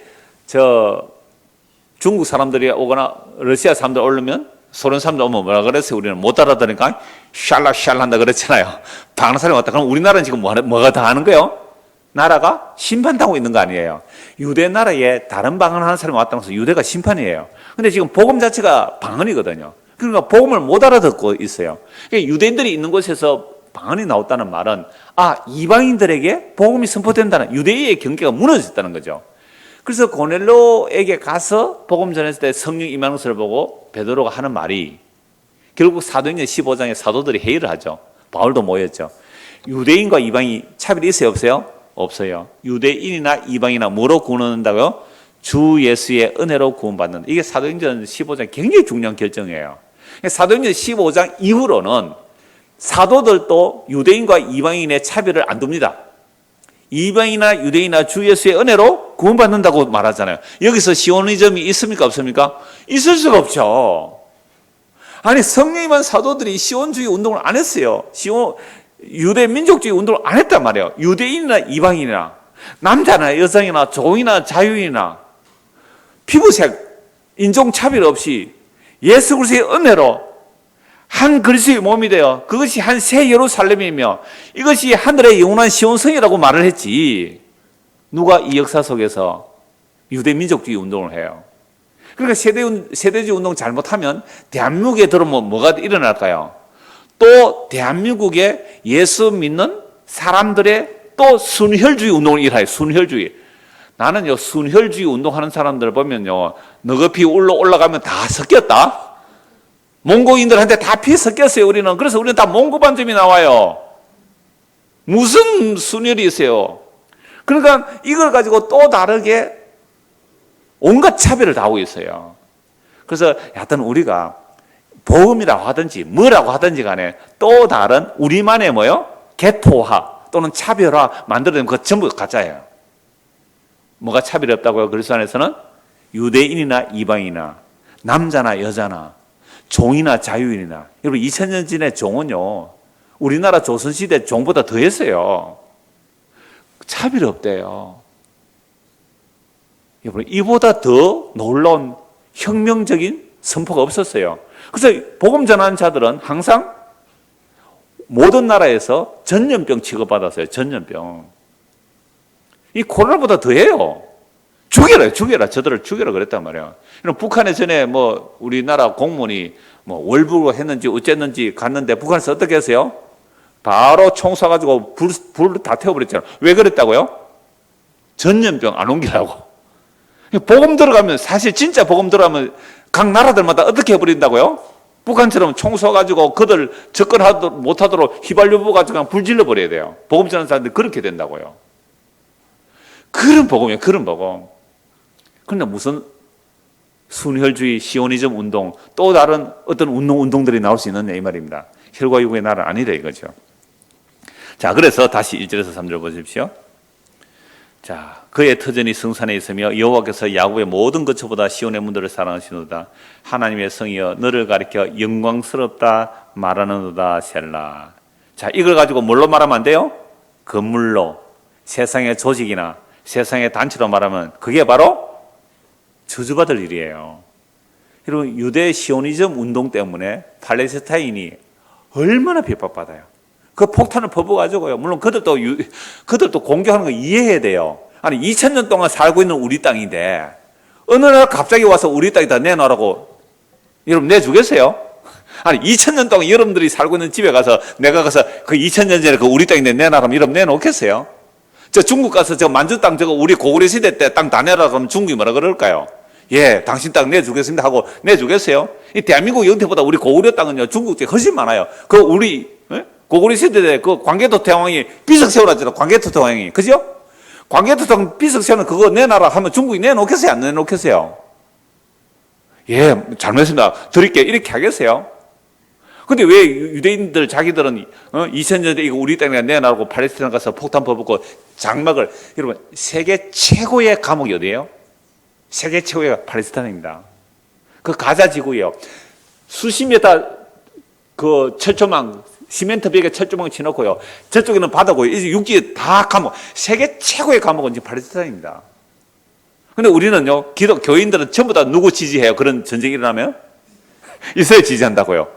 중국 사람들이 오거나 러시아 사람들 오려면 소련 사람들 오면 뭐라 그랬어요? 우리는 못 알아들으니까 샬라 한다 그랬잖아요. 방언 사람이 왔다. 그럼 우리나라는 지금 뭐가 다 하는 거예요? 나라가 심판당하고 있는 거 아니에요. 유대 나라에 다른 방언하는 사람이 왔다고 해서 유대가 심판이에요. 근데 지금 복음 자체가 방언이거든요. 그러니까 복음을 못 알아듣고 있어요. 그러니까 유대인들이 있는 곳에서 방언이 나왔다는 말은 이방인들에게 복음이 선포된다는 유대의 경계가 무너졌다는 거죠. 그래서 고넬로에게 가서 복음 전했을 때 성령 임하는 것을 보고 베드로가 하는 말이 결국 사도행전 15장에 사도들이 회의를 하죠. 바울도 모였죠. 유대인과 이방인 차별이 있어요 없어요? 없어요. 유대인이나 이방이나 뭐로 구원한다고요? 주 예수의 은혜로 구원받는. 이게 사도행전 15장 굉장히 중요한 결정이에요. 사도행전 15장 이후로는 사도들도 유대인과 이방인의 차별을 안 둡니다. 이방이나 유대인이나 주 예수의 은혜로 구원받는다고 말하잖아요. 여기서 시오니즘이 있습니까 없습니까? 있을 수가 없죠. 아니 성령임한 사도들이 시온주의 운동을 안 했어요. 유대 민족주의 운동을 안 했단 말이에요. 유대인이나 이방인이나 남자나 여성이나 종이나 자유인이나 피부색, 인종차별 없이 예수 그리스도의 은혜로 한 그리스도의 몸이 되어 그것이 한 새 예루살렘이며 이것이 하늘의 영원한 시온성이라고 말을 했지. 누가 이 역사 속에서 유대 민족주의 운동을 해요? 그러니까 세대주의 운동 잘못하면 대한민국에 들어오면 뭐가 일어날까요? 또 대한민국에 예수 믿는 사람들의 또 순혈주의 운동을 일어나요. 순혈주의. 나는요 순혈주의 운동하는 사람들 보면요 너급히 올라가면 다 섞였다. 몽고인들한테 다 피 섞였어요 우리는. 그래서 우리는 다 몽고 반점이 나와요. 무슨 순혈이 있어요. 그러니까 이걸 가지고 또 다르게 온갖 차별을 다 하고 있어요. 그래서 하여튼 우리가 복음이라고 하든지 뭐라고 하든지 간에 또 다른 우리만의 뭐요? 개토화 또는 차별화 만들어내면 그거 전부 가짜예요. 뭐가 차별이 없다고요? 그리스도 안에서는 유대인이나 이방이나 남자나 여자나 종이나 자유인이나. 여러분 2000년 전에 종은요 우리나라 조선시대 종보다 더했어요. 차별이 없대요. 여러분 이보다 더 놀라운 혁명적인 선포가 없었어요. 그래서 복음 전하는 자들은 항상 모든 나라에서 전염병 취급받았어요. 전염병. 이 코로나보다 더해요. 죽여라. 저들을 죽여라 그랬단 말이에요. 북한에 전에 뭐 우리나라 공무원이 뭐 월북을 했는지 어쨌는지 갔는데 북한에서 어떻게 했어요? 바로 총 쏴가지고 불 다 태워버렸잖아요. 왜 그랬다고요? 전염병 안 옮기라고. 복음 들어가면 사실 진짜 복음 들어가면 각 나라들마다 어떻게 해버린다고요? 북한처럼 총 쏘가지고 그들 접근하도 못하도록 휘발유 부어가지고 그냥 불 질러버려야 돼요. 복음 전하는 사람들이 그렇게 된다고요. 그런 복음이에요. 그런 복음. 그런데 무슨 순혈주의, 시오니즘 운동, 또 다른 어떤 운동들이 나올 수 있느냐 이 말입니다. 혈과 육의 나라는 아니다 이거죠. 자, 그래서 다시 1절에서 3절 보십시오. 자, 그의 터전이 성산에 있으며 여호와께서 야곱의 모든 거처보다 시온의 문들을 사랑하시노다. 하나님의 성이여 너를 가리켜 영광스럽다 말하는도다 셀라. 자, 이걸 가지고 뭘로 말하면 안 돼요? 건물로, 세상의 조직이나 세상의 단체로 말하면 그게 바로 저주받을 일이에요. 여러분 유대 시오니즘 운동 때문에 팔레스타인이 얼마나 핍박받아요. 그 폭탄을 퍼부어가지고요. 물론 그들도 공격하는 거 이해해야 돼요. 아니 2000년 동안 살고 있는 우리 땅인데 어느 날 갑자기 와서 우리 땅에다 내놔라고 여러분 내주겠어요? 아니 2000년 동안 여러분들이 살고 있는 집에 가서 내가 가서 그 2000년 전에 그 우리 땅인데 내놔라면 여러분 내놓겠어요? 저 중국 가서 저 만주 땅 저거 우리 고구려 시대 때 땅 다 내라 그러면 중국이 뭐라 그럴까요? 예, 당신 땅 내주겠습니다 하고 내주겠어요? 이 대한민국 영토보다 우리 고구려 땅은요 중국 쪽에 훨씬 많아요. 그 우리 고구려 시대 때 그 광개토 태왕이 비석 세워놨잖아. 광개토 태왕이 그죠? 광개토 태왕 비석 세우는 그거 내놔라 하면 중국이 내놓겠어요? 안 내놓겠어요? 예, 잘못했습니다. 드릴게요. 이렇게 하겠어요? 근데 왜 유대인들 자기들은 2000년 전에 이거 우리 땅에 내놔놓고 팔레스타인 가서 폭탄 퍼붓고 장막을, 여러분 세계 최고의 감옥이 어디예요? 세계 최고의 팔레스타인입니다. 그 가자 지구예요. 수십 미터 그 철조망, 시멘트 벽에 철조망 치놓고요. 저쪽에는 바다고요. 이제 육지에 다 감옥. 세계 최고의 감옥은 지금 팔레스타인입니다. 근데 우리는요, 교인들은 전부 다 누구 지지해요? 그런 전쟁이 일어나면? 이스라엘 지지한다고요.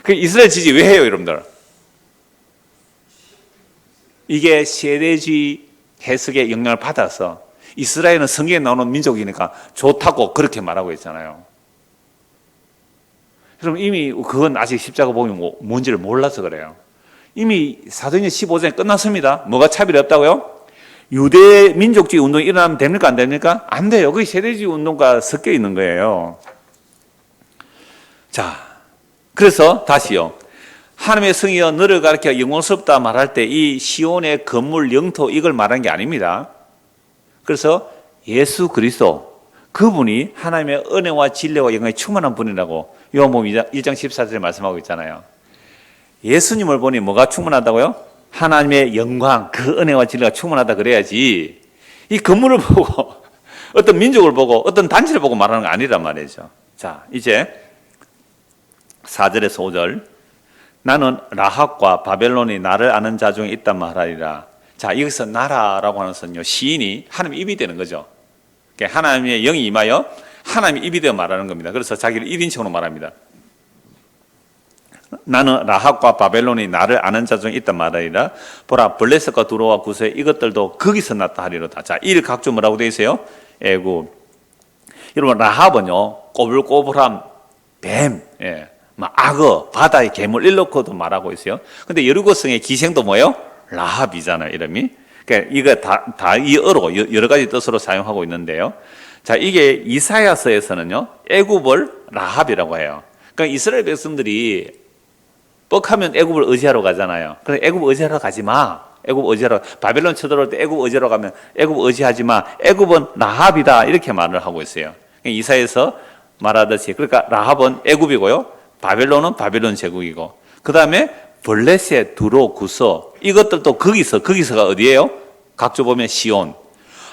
그 이스라엘 지지 왜 해요, 여러분들? 이게 세대주의 해석의 영향을 받아서 이스라엘은 성경에 나오는 민족이니까 좋다고 그렇게 말하고 있잖아요. 여러분 이미 그건 아직 십자가 복음이 뭔지를 몰라서 그래요. 이미 사도행전 15장에 끝났습니다. 뭐가 차별이 없다고요? 유대 민족주의 운동이 일어나면 됩니까? 안 됩니까? 안 돼요. 그게 세대주의 운동과 섞여 있는 거예요. 자, 그래서 다시요. 하나님의 성이여 너를 가리켜 영광스럽다 말할 때 이 시온의 건물 영토 이걸 말한 게 아닙니다. 그래서 예수 그리스도 그분이 하나님의 은혜와 진리와 영광에 충만한 분이라고 요한복음 1장 14절에 말씀하고 있잖아요. 예수님을 보니 뭐가 충만하다고요? 하나님의 영광, 그 은혜와 진리가 충만하다 그래야지 이 건물을 보고 어떤 민족을 보고 어떤 단체를 보고 말하는 거 아니란 말이죠. 자, 이제 4절에서 5절 나는 라합과 바벨론이 나를 아는 자 중에 있단 말하리라. 자, 여기서 나라라고 하는 것은요, 시인이 하나님의 입이 되는 거죠. 하나님의 영이 임하여 하나님의 입이 되어 말하는 겁니다. 그래서 자기를 1인칭으로 말합니다. 나는 라합과 바벨론이 나를 아는 자 중에 있단 말하리라. 보라, 블레셋과 두로와 구세 이것들도 거기서 났다 하리로다. 자, 이 각주 뭐라고 되어 있어요? 애굽. 여러분, 라합은요, 꼬불꼬불한 뱀, 악어, 바다의 괴물 일놓고도 말하고 있어요. 근데 여리고성의 기생도 뭐예요? 라합이잖아요, 이름이. 그러니까 이거 다 이 어로 여러 가지 뜻으로 사용하고 있는데요. 자, 이게 이사야서에서는요, 애굽을 라합이라고 해요. 그러니까 이스라엘 백성들이 뻑하면 애굽을 의지하러 가잖아요. 그래서 애굽 의지하러 가지 마. 애굽 의지하러, 바벨론 쳐들어올 때 애굽 의지하러 가면 애굽 의지하지 마. 애굽은 라합이다. 이렇게 말을 하고 있어요. 그러니까 이사야서 말하듯이. 그러니까 라합은 애굽이고요. 바벨론은 바벨론 제국이고. 그 다음에 블레셋, 두로, 구서 이것들도 거기서가 어디예요? 각주 보면 시온.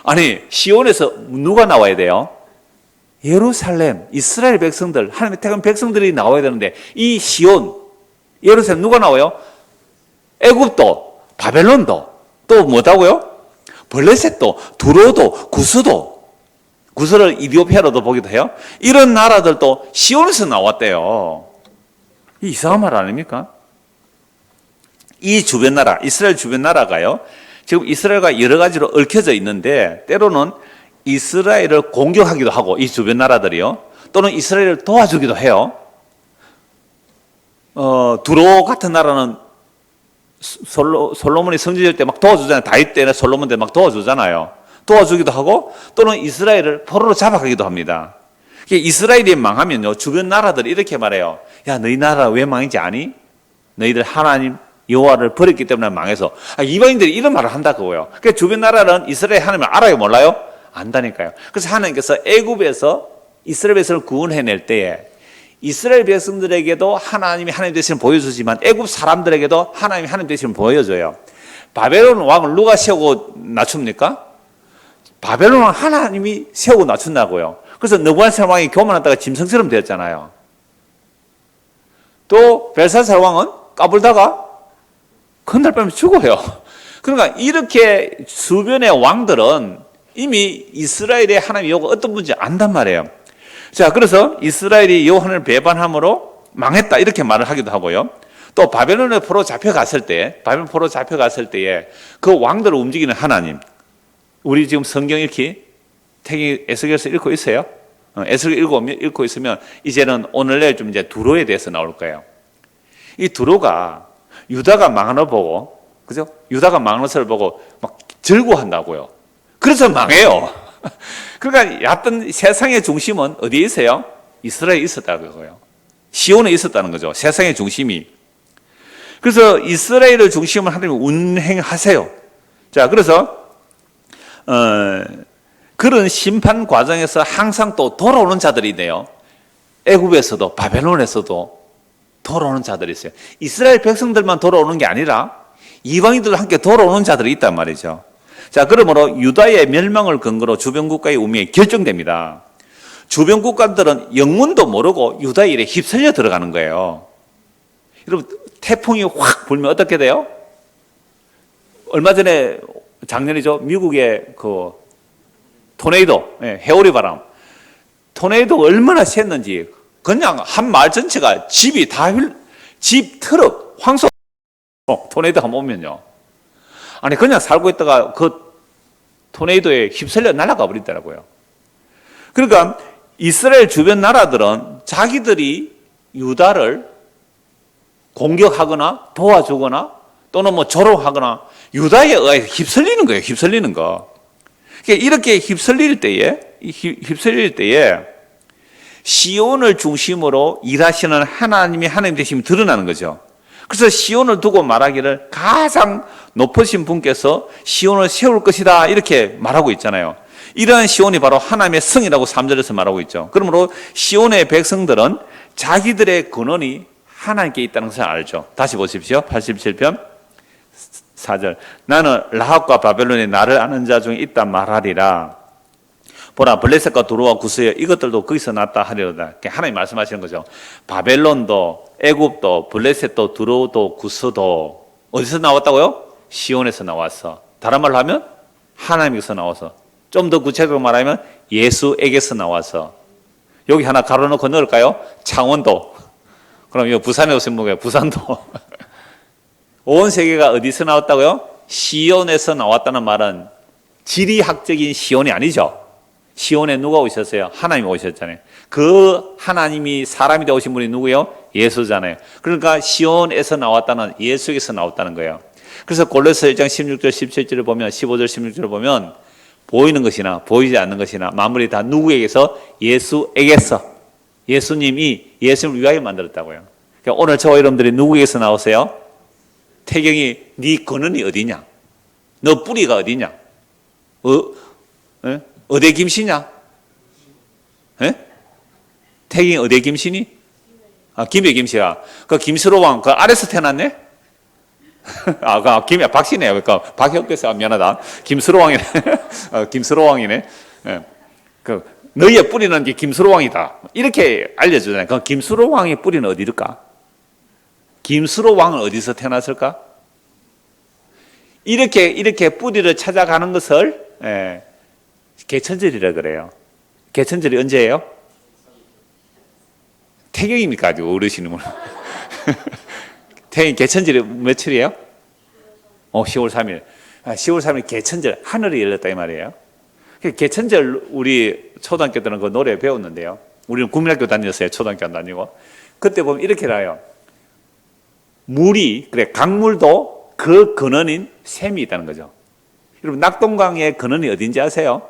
아니, 시온에서 누가 나와야 돼요? 예루살렘, 이스라엘 백성들, 하나님의 택한 백성들이 나와야 되는데 이 시온, 예루살렘 누가 나와요? 애굽도, 바벨론도, 또 뭐다고요? 블레셋도, 두로도, 구스도, 구스를 이디오피아로도 보기도 해요. 이런 나라들도 시온에서 나왔대요. 이상한 말 아닙니까? 이 주변 나라, 이스라엘 주변 나라가요, 지금 이스라엘과 여러 가지로 얽혀져 있는데 때로는 이스라엘을 공격하기도 하고 이 주변 나라들이요, 또는 이스라엘을 도와주기도 해요. 두로 같은 나라는 솔로몬이 성전 지을 때 막 도와주잖아요. 다윗 때나 솔로몬 때 막 도와주잖아요. 도와주기도 하고 또는 이스라엘을 포로로 잡아가기도 합니다. 이스라엘이 망하면요, 주변 나라들이 이렇게 말해요. 야, 너희 나라 왜 망인지 아니? 너희들 하나님 여호와를 버렸기 때문에 망해서. 이방인들이 이런 말을 한다고요. 그러니까 주변 나라는 이스라엘 하나님을 알아요, 몰라요? 안다니까요. 그래서 하나님께서 애굽에서 이스라엘 백성을 구원해낼 때에 이스라엘 백성들에게도 하나님이 하나님 되심을 보여주지만 애굽 사람들에게도 하나님이 하나님 되심을 보여줘요. 바벨론 왕을 누가 세우고 낮춥니까? 바벨론 왕 하나님이 세우고 낮춘다고요. 그래서 느부갓네살 왕이 교만하다가 짐승처럼 되었잖아요. 또 벨사살 왕은 까불다가 그날 밤에 죽어요. 그러니까 이렇게 주변의 왕들은 이미 이스라엘의 하나님의 여호와가 어떤 분인지 안단 말이에요. 자, 그래서 이스라엘이 여호와를 배반함으로 망했다 이렇게 말을 하기도 하고요. 또 바벨론에 포로 잡혀갔을 때, 바벨론 포로 잡혀갔을 때에 그 왕들을 움직이는 하나님, 우리 지금 성경 읽기 에스겔서 읽고 있어요. 에스겔 읽고 있으면 이제는 오늘 내일 좀 이제 두로에 대해서 나올 거예요. 이 두로가 유다가 망하는 걸 보고, 그죠? 유다가 망하는 것을 보고 막 절구한다고요. 그래서 망해요. 그러니까 얕은 세상의 중심은 어디에 있어요? 이스라엘에 있었다고요. 시온에 있었다는 거죠. 세상의 중심이. 그래서 이스라엘을 중심으로 하나님이 운행하세요. 자, 그래서 그런 심판 과정에서 항상 또 돌아오는 자들이 있네요. 애굽에서도 바벨론에서도 돌아오는 자들이 있어요. 이스라엘 백성들만 돌아오는 게 아니라 이방인들도 함께 돌아오는 자들이 있단 말이죠. 자, 그러므로 유다의 멸망을 근거로 주변 국가의 운명이 결정됩니다. 주변 국가들은 영문도 모르고 유다의 일에 휩쓸려 들어가는 거예요. 여러분, 태풍이 확 불면 어떻게 돼요? 얼마 전에 작년이죠. 미국의 그 토네이도, 해오리 바람. 토네이도 얼마나 셌는지 그냥 한 마을 전체가 집이 다 집, 트럭, 황소 토네이도 한번 오면요. 아니 그냥 살고 있다가 그 토네이도에 휩쓸려 날아가 버리더라고요. 그러니까 이스라엘 주변 나라들은 자기들이 유다를 공격하거나 도와주거나 또는 뭐 조롱하거나 유다에 의해 휩쓸리는 거예요. 휩쓸리는 거. 그러니까 이렇게 휩쓸릴 때에 시온을 중심으로 일하시는 하나님이 하나님 되심이 드러나는 거죠. 그래서 시온을 두고 말하기를 가장 높으신 분께서 시온을 세울 것이다 이렇게 말하고 있잖아요. 이러한 시온이 바로 하나님의 성이라고 3절에서 말하고 있죠. 그러므로 시온의 백성들은 자기들의 근원이 하나님께 있다는 것을 알죠. 다시 보십시오. 87편 4절. 나는 라합과 바벨론에 나를 아는 자 중에 있다 말하리라. 보라, 블레셋과 두로와 구스여 이것들도 거기서 났다 하리로다. 하나님 말씀하시는 거죠. 바벨론도 애굽도 블레셋도 두로도 구스도 어디서 나왔다고요? 시온에서 나왔어. 다른 말로 하면 하나님께서 나와서. 좀 더 구체적으로 말하면 예수에게서 나와서. 여기 하나 가로놓고 넣을까요? 창원도. 그럼 이 부산에 오신 분에게 부산도. 온 세계가 어디서 나왔다고요? 시온에서 나왔다는 말은 지리학적인 시온이 아니죠. 시온에 누가 오셨어요? 하나님이 오셨잖아요. 그 하나님이 사람이 되어오신 분이 누구예요? 예수잖아요. 그러니까 시온에서 나왔다는 예수에게서 나왔다는 거예요. 그래서 골로새 1장 16절 17절을 보면 15절 16절을 보면 보이는 것이나 보이지 않는 것이나 만물이 다 누구에게서? 예수에게서. 예수님이 예수님을 위하여 만들었다고요. 그러니까 오늘 저와 여러분들이 누구에게서 나오세요? 태경이 네 근원이 어디냐? 너 뿌리가 어디냐? 어디 김씨냐? 태경이 어디 김씨니? 김해 김씨야. 그 김수로 왕 그 아래서 태어났네? 김해 박씨네. 그러니까 박혁께서 미안하다. 김수로 왕이네. 김수로 왕이네. 그 너희의 뿌리는 게 김수로 왕이다. 이렇게 알려주잖아요. 그 김수로 왕의 뿌리는 어디일까? 김수로 왕은 어디서 태어났을까? 이렇게 뿌리를 찾아가는 것을 개천절이라 그래요. 개천절이 언제예요? 태경입니까? 아주 어르신은. 태경 개천절이 며칠이에요? 10월 3일. 10월 3일 개천절, 하늘이 열렸다 이 말이에요. 개천절 우리 초등학교 때는 그 노래 배웠는데요. 우리는 국민학교 다녔어요. 초등학교 안 다니고. 그때 보면 이렇게 나와요. 물이, 그래, 강물도 그 근원인 샘이 있다는 거죠. 여러분, 낙동강의 근원이 어딘지 아세요?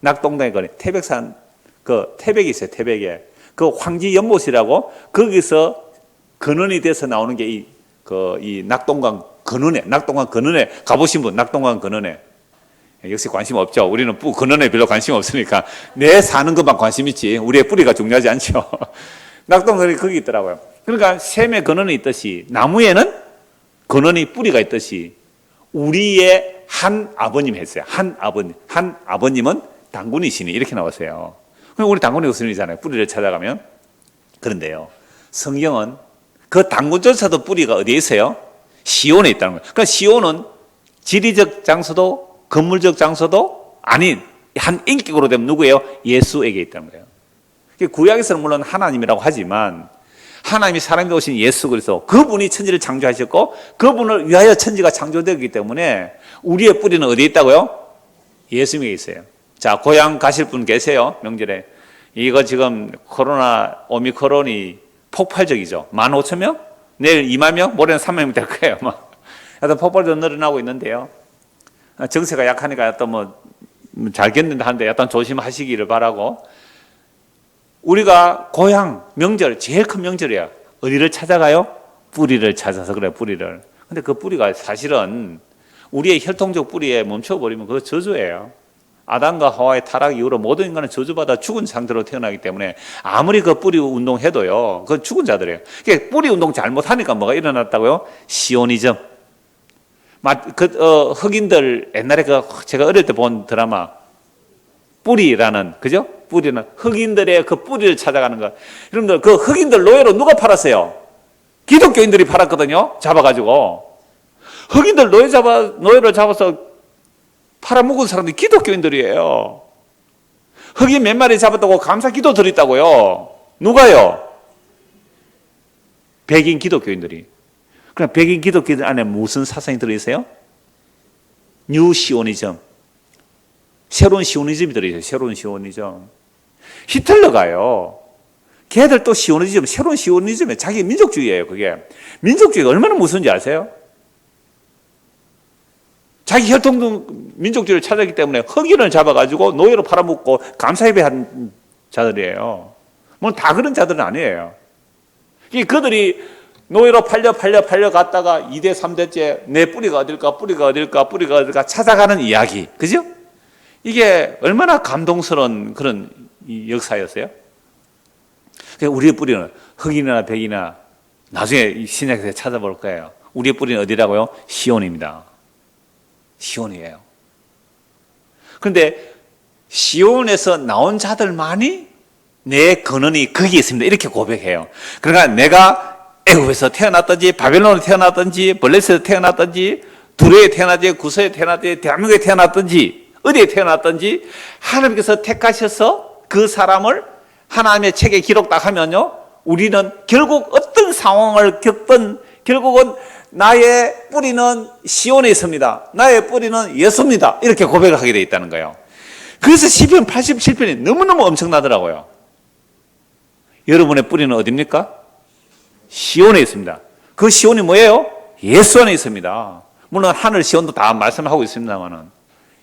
낙동강의 근원, 태백산, 그 태백이 있어요, 태백에. 그 황지 연못이라고 거기서 근원이 돼서 나오는 게 이 낙동강 근원에, 낙동강 근원에 가보신 분, 낙동강 근원에. 역시 관심 없죠. 우리는 근원에 별로 관심 없으니까 내 사는 것만 관심 있지. 우리의 뿌리가 중요하지 않죠. 낙동강이 거기 있더라고요. 그러니까 샘의 근원이 있듯이 나무에는 근원이 뿌리가 있듯이 우리의 한 아버님 했어요. 한 아버님은 당군이시니 이렇게 나왔어요. 그럼 우리 당군이 우선이잖아요. 뿌리를 찾아가면. 그런데요. 성경은 그 당군조차도 뿌리가 어디에 있어요? 시온에 있다는 거예요. 그러니까 시온은 지리적 장소도 건물적 장소도 아닌 한 인격으로 되면 누구예요? 예수에게 있다는 거예요. 구약에서는 물론 하나님이라고 하지만 하나님이 사람이 오신 예수 그리스도 그분이 천지를 창조하셨고 그분을 위하여 천지가 창조되었기 때문에 우리의 뿌리는 어디에 있다고요? 예수님에게 있어요. 자, 고향 가실 분 계세요? 명절에. 이거 지금 코로나 오미크론이 폭발적이죠. 15,000명? 내일 2만 명? 모레는 3만 명 될 거예요. 하여튼 폭발적으로 늘어나고 있는데요. 정세가 약하니까 또 잘 견딘다 하는데 약간 조심하시기를 바라고. 우리가 고향, 명절, 제일 큰 명절이야. 어디를 찾아가요? 뿌리를 찾아서 그래, 뿌리를. 근데 그 뿌리가 사실은 우리의 혈통적 뿌리에 멈춰버리면 그거 저주예요. 아담과 하와의 타락 이후로 모든 인간은 저주받아 죽은 상태로 태어나기 때문에 아무리 그 뿌리 운동해도요, 그건 죽은 자들이에요. 그러니까 뿌리 운동 잘못하니까 뭐가 일어났다고요? 시오니즘. 흑인들 옛날에 제가 어릴 때 본 드라마 뿌리라는, 그죠? 뿌리는 흑인들의 그 뿌리를 찾아가는 거. 여러분들 그 흑인들 노예로 누가 팔았어요? 기독교인들이 팔았거든요. 잡아가지고 흑인들 노예를 잡아서 팔아먹은 사람들이 기독교인들이에요. 흑인 몇 마리 잡았다고 감사 기도 드렸다고요. 누가요? 백인 기독교인들이. 그럼 백인 기독교인들 안에 무슨 사상이 들어있어요? 뉴 시오니즘. 새로운 시오니즘이 들어있어요. 새로운 시오니즘. 히틀러가요. 걔들 또 시오니즘, 새로운 시오니즘에 자기 민족주의예요. 그게. 민족주의가 얼마나 무서운지 아세요? 자기 혈통 민족주의를 찾았기 때문에 흑인을 잡아가지고 노예로 팔아먹고 감사예배한 자들이에요. 물론 다 그런 자들은 아니에요. 그들이 노예로 팔려 갔다가 2대 3대째 내 뿌리가 어딜까 찾아가는 이야기. 그죠? 이게 얼마나 감동스러운 그런 역사였어요. 우리의 뿌리는 흑인이나 백이나 나중에 신약에서 찾아볼 거예요. 우리의 뿌리는 어디라고요? 시온입니다. 시온이에요. 그런데 시온에서 나온 자들만이 내 근원이 거기에 있습니다. 이렇게 고백해요. 그러니까 내가 애굽에서 태어났든지 바벨론에 태어났든지 블레셋에서 태어났든지 두레에 태어났든지 구서에 태어났든지 대한민국에 태어났든지 어디에 태어났든지 하나님께서 택하셔서 그 사람을 하나님의 책에 기록 딱 하면요, 우리는 결국 어떤 상황을 겪든 결국은 나의 뿌리는 시온에 있습니다. 나의 뿌리는 예수입니다. 이렇게 고백을 하게 되어 있다는 거예요. 그래서 시편 87편이 너무너무 엄청나더라고요. 여러분의 뿌리는 어디입니까? 시온에 있습니다. 그 시온이 뭐예요? 예수 안에 있습니다. 물론 하늘 시온도 다 말씀하고 있습니다만은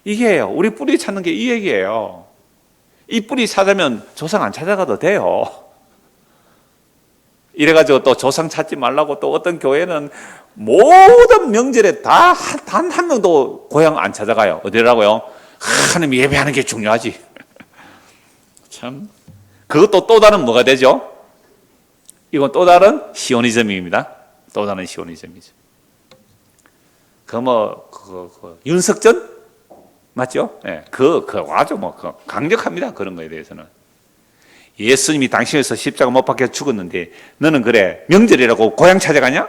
이게요, 우리 뿌리 찾는 게 이 얘기예요. 이 뿌리 찾으면 조상 안 찾아가도 돼요. 이래가지고 또 조상 찾지 말라고 또 어떤 교회는 모든 명절에 다 단 한 명도 고향 안 찾아가요. 어디라고요? 하나님 예배하는 게 중요하지. 참, 그것도 또 다른 뭐가 되죠? 이건 또 다른 시오니즘입니다. 또 다른 시오니즘이죠. 윤석전? 맞죠? 예, 아주 강력합니다. 그런 거에 대해서는. 예수님이 당신에서 십자가 못 박혀 죽었는데 너는 그래 명절이라고 고향 찾아가냐?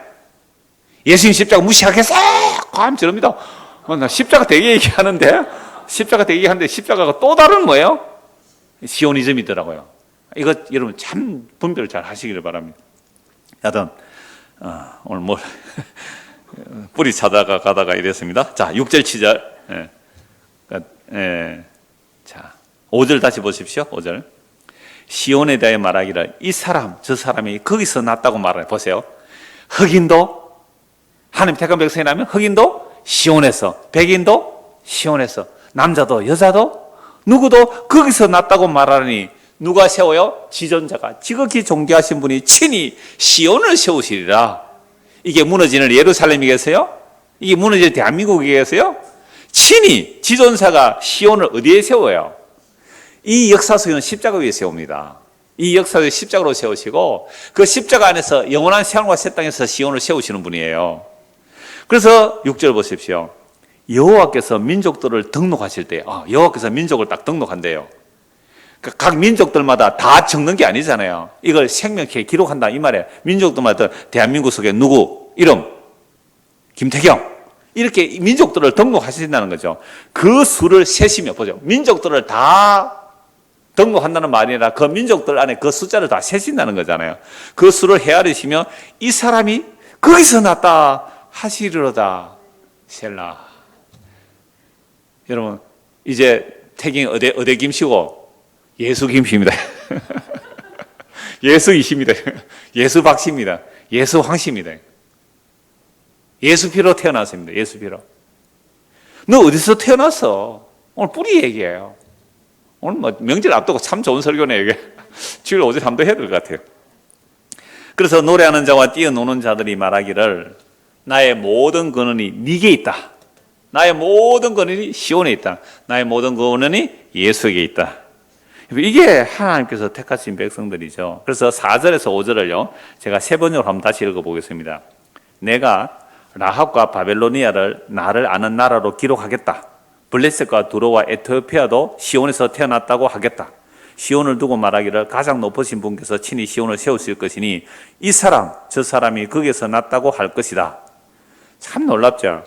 예수님 십자가 무시하겠어? 감 저럽니다. 나 십자가 되게 얘기하는데 십자가가 또 다른 뭐예요? 시오니즘이더라고요. 이거 여러분 참 분별을 잘 하시기를 바랍니다. 여하튼 오늘 뿌리 찾아가다가 이랬습니다. 자, 6절 7절. 자, 5절 다시 보십시오. 5절. 시온에 대해 말하기를 이 사람 저 사람이 거기서 났다고 말해 보세요. 흑인도 하나님 택한 백성이라면 흑인도 시온에서, 백인도 시온에서, 남자도 여자도 누구도 거기서 났다고 말하니 누가 세워요? 지존자가 지극히 존귀하신 분이 친히 시온을 세우시리라. 이게 무너지는 예루살렘이겠어요? 이게 무너지는 대한민국이겠어요? 친히 지존사가 시온을 어디에 세워요? 이 역사 속에는 십자가 위에 세웁니다. 이 역사를 십자가로 세우시고 그 십자가 안에서 영원한 세상과 새 땅에서 시온을 세우시는 분이에요. 그래서 6절 보십시오. 여호와께서 민족들을 등록하실 때, 여호와께서 민족을 딱 등록한대요. 각 민족들마다 다 적는 게 아니잖아요. 이걸 생명케 기록한다 이 말이에요. 민족들마다 대한민국 속에 누구 이름 김태경 이렇게 민족들을 등록하신다는 거죠. 그 수를 세시며 보죠. 민족들을 다 등록한다는 말이 아니라 그 민족들 안에 그 숫자를 다 세신다는 거잖아요. 그 수를 헤아리시며 이 사람이 거기서 났다 하시리로다. 셀라. 여러분 이제 태경이 어디 김씨고 예수 김씨입니다. 예수 이씨입니다. 예수 박씨입니다. 예수 황씨입니다. 예수 피로 태어났습니다. 예수 피로. 너 어디서 태어났어? 오늘 뿌리 얘기예요. 오늘 명절 앞두고 참 좋은 설교네 이게. 주일 오전 한도 해야 될 것 같아요. 그래서 노래하는 자와 뛰어노는 자들이 말하기를 나의 모든 근원이 네게 있다. 나의 모든 근원이 시온에 있다. 나의 모든 근원이 예수에게 있다. 이게 하나님께서 택하신 백성들이죠. 그래서 4절에서 5절을요, 제가 세 번역으로 한번 다시 읽어보겠습니다. 내가 라합과 바벨로니아를 나를 아는 나라로 기록하겠다. 블레셋과 두로와 에티오피아도 시온에서 태어났다고 하겠다. 시온을 두고 말하기를 가장 높으신 분께서 친히 시온을 세우실 것이니 이 사람 저 사람이 거기에서 났다고 할 것이다. 참 놀랍죠.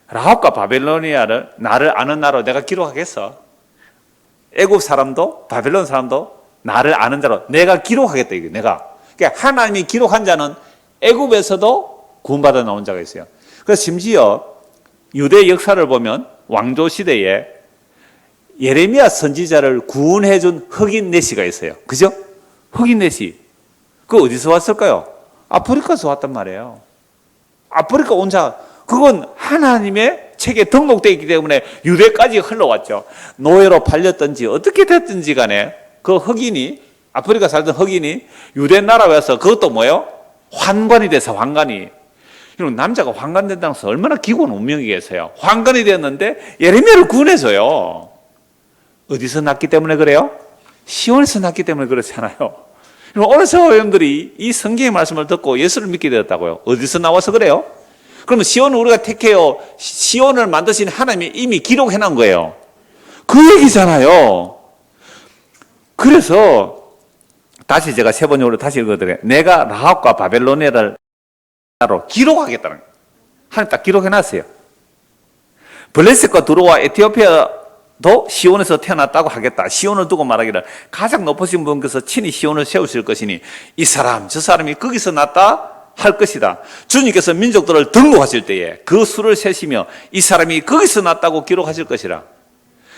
라합과 바벨로니아를 나를 아는 나라로 내가 기록하겠어. 애굽 사람도 바벨론 사람도 나를 아는 자로 내가 기록하겠다. 이게 내가. 그러니까 하나님이 기록한 자는 애굽에서도 구원받아 나온 자가 있어요. 그래서 심지어 유대 역사를 보면 왕조 시대에 예레미야 선지자를 구원해 준 흑인 내시가 있어요. 그죠? 흑인 내시. 그 어디서 왔을까요? 아프리카에서 왔단 말이에요. 아프리카 온 자, 그건 하나님의 책에 등록되어 있기 때문에 유대까지 흘러왔죠. 노예로 팔렸든지 어떻게 됐든지 간에 그 흑인이, 아프리카 살던 흑인이 유대 나라에 와서 그것도 뭐예요? 환관이 돼서 환관이. 남자가 환관된다는 것은 얼마나 기고운 운명이겠어요. 환관이 되었는데 예레미야를 구원해줘요. 어디서 났기 때문에 그래요? 시온에서 났기 때문에 그렇잖아요. 어느 여러분들이 이 성경의 말씀을 듣고 예수를 믿게 되었다고요? 어디서 나와서 그래요? 그러면 시온을 우리가 택해요. 시온을 만드신 하나님이 이미 기록해 놓은 거예요. 그 얘기잖아요. 그래서 다시 제가 세 번역으로 다시 읽어드려요. 내가 라합과 바벨로니아를 나로 기록하겠다는 거예요. 하나님 딱 기록해 놨어요. 블레셋과 두로와 에티오피아도 시온에서 태어났다고 하겠다. 시온을 두고 말하기를 가장 높으신 분께서 친히 시온을 세우실 것이니 이 사람 저 사람이 거기서 났다 할 것이다. 주님께서 민족들을 등록하실 때에 그 수를 세시며 이 사람이 거기서 났다고 기록하실 것이라.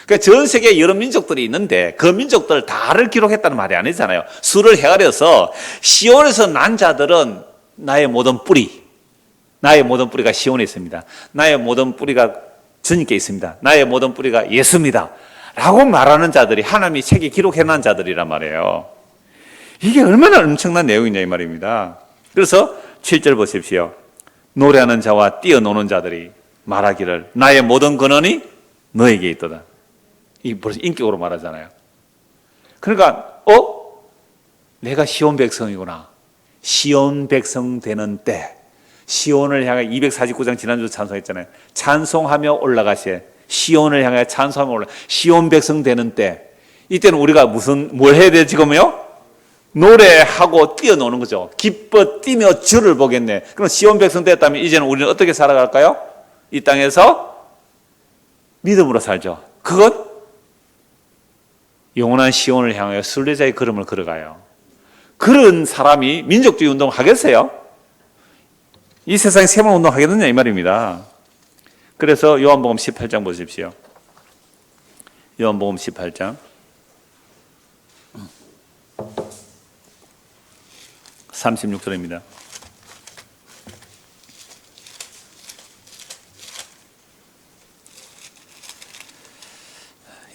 그러니까 전 세계에 여러 민족들이 있는데 그 민족들 다를 기록했다는 말이 아니잖아요. 수를 헤아려서 시온에서 난 자들은 나의 모든 뿌리, 나의 모든 뿌리가 시온에 있습니다. 나의 모든 뿌리가 주님께 있습니다. 나의 모든 뿌리가 예수입니다. 라고 말하는 자들이 하나님이 책에 기록해놓은 자들이란 말이에요. 이게 얼마나 엄청난 내용이냐 이 말입니다. 그래서 7절 보십시오. 노래하는 자와 뛰어노는 자들이 말하기를 나의 모든 근원이 너에게 있도다. 이 벌써 인격으로 말하잖아요. 그러니까 내가 시온 백성이구나. 시온 백성 되는 때, 시온을 향해 249장 지난주 찬송했잖아요. 찬송하며 올라가시에 시온을 향해 찬송하며 올라. 시온 백성 되는 때, 이때는 우리가 뭘 해야 돼 지금요? 노래하고 뛰어노는 거죠. 기뻐 뛰며 주를 보겠네. 그럼 시온 백성 됐다면 이제는 우리는 어떻게 살아갈까요? 이 땅에서 믿음으로 살죠. 그건 영원한 시온을 향하여 순례자의 걸음을 걸어가요. 그런 사람이 민족주의 운동을 하겠어요? 이 세상에 세번 운동 하겠느냐 이 말입니다. 그래서 요한복음 18장 보십시오. 요한복음 18장 36절입니다.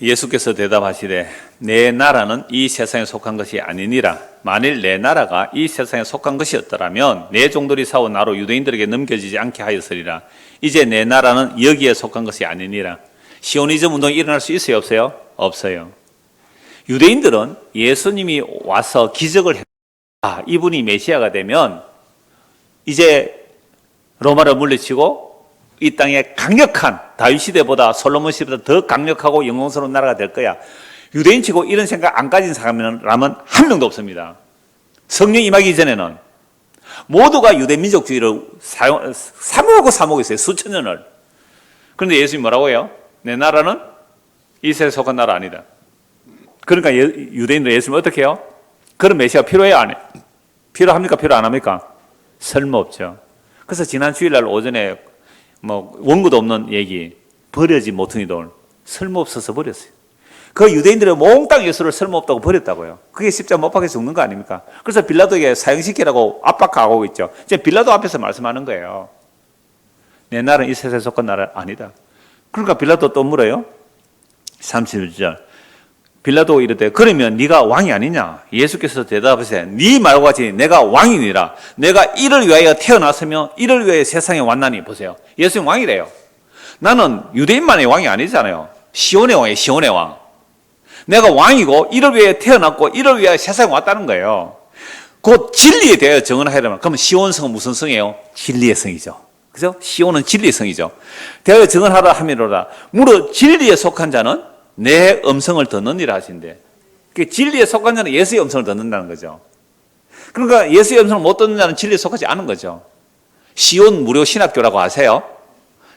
예수께서 대답하시되 내 나라는 이 세상에 속한 것이 아니니라. 만일 내 나라가 이 세상에 속한 것이었더라면 내 종들이 사오 나로 유대인들에게 넘겨지지 않게 하였으리라. 이제 내 나라는 여기에 속한 것이 아니니라. 시오니즘 운동이 일어날 수 있어요? 없어요? 없어요. 유대인들은 예수님이 와서 기적을 했다. 이분이 메시아가 되면 이제 로마를 물리치고 이 땅에 강력한 다윗 시대보다 솔로몬 시대보다 더 강력하고 영광스러운 나라가 될 거야. 유대인치고 이런 생각 안 가진 사람은 한 명도 없습니다. 성령 임하기 전에는 모두가 유대 민족주의를 사모하고 있어요. 수천 년을. 그런데 예수님이 뭐라고 해요? 내 나라는 이 세상에 속한 나라 아니다. 그러니까 유대인들 예수님은 어떻게 해요? 그런 메시아가 필요해요? 안 해요? 필요합니까? 필요 안 합니까? 쓸모없죠. 그래서 지난 주일날 오전에 원고도 없는 얘기, 버려지 모퉁이 돌, 쓸모없어서 버렸어요. 그 유대인들의 몽땅 예수를 쓸모없다고 버렸다고요. 그게 십자가 못 박혀 죽는 거 아닙니까? 그래서 빌라도에게 사형시키라고 압박하고 있죠. 이제 빌라도 앞에서 말씀하는 거예요. 내 나라는 이 세상에 속한 나라 아니다. 그러니까 빌라도 또 물어요. 31절. 빌라도 이르되 그러면 네가 왕이 아니냐? 예수께서 대답하시되 네 말과 같이 내가 왕이니라. 내가 이를 위하여 태어났으며 이를 위하여 세상에 왔나니. 보세요. 예수님 왕이래요. 나는 유대인만의 왕이 아니잖아요. 시온의 왕이에요. 시온의 왕. 내가 왕이고 이를 위해 태어났고 이를 위해 세상에 왔다는 거예요. 곧 진리에 대하여 정언하야 되면, 그러면 시온성은 무슨 성이에요? 진리의 성이죠. 그죠? 시온은 진리의 성이죠. 대하여 정언하라 하미로라. 무릇 진리에 속한 자는 내 음성을 듣느니라 하신대. 그 진리에 속한 자는 예수의 음성을 듣는다는 거죠. 그러니까 예수의 음성을 못 듣는 자는 진리에 속하지 않은 거죠. 시온 무료 신학교라고 아세요?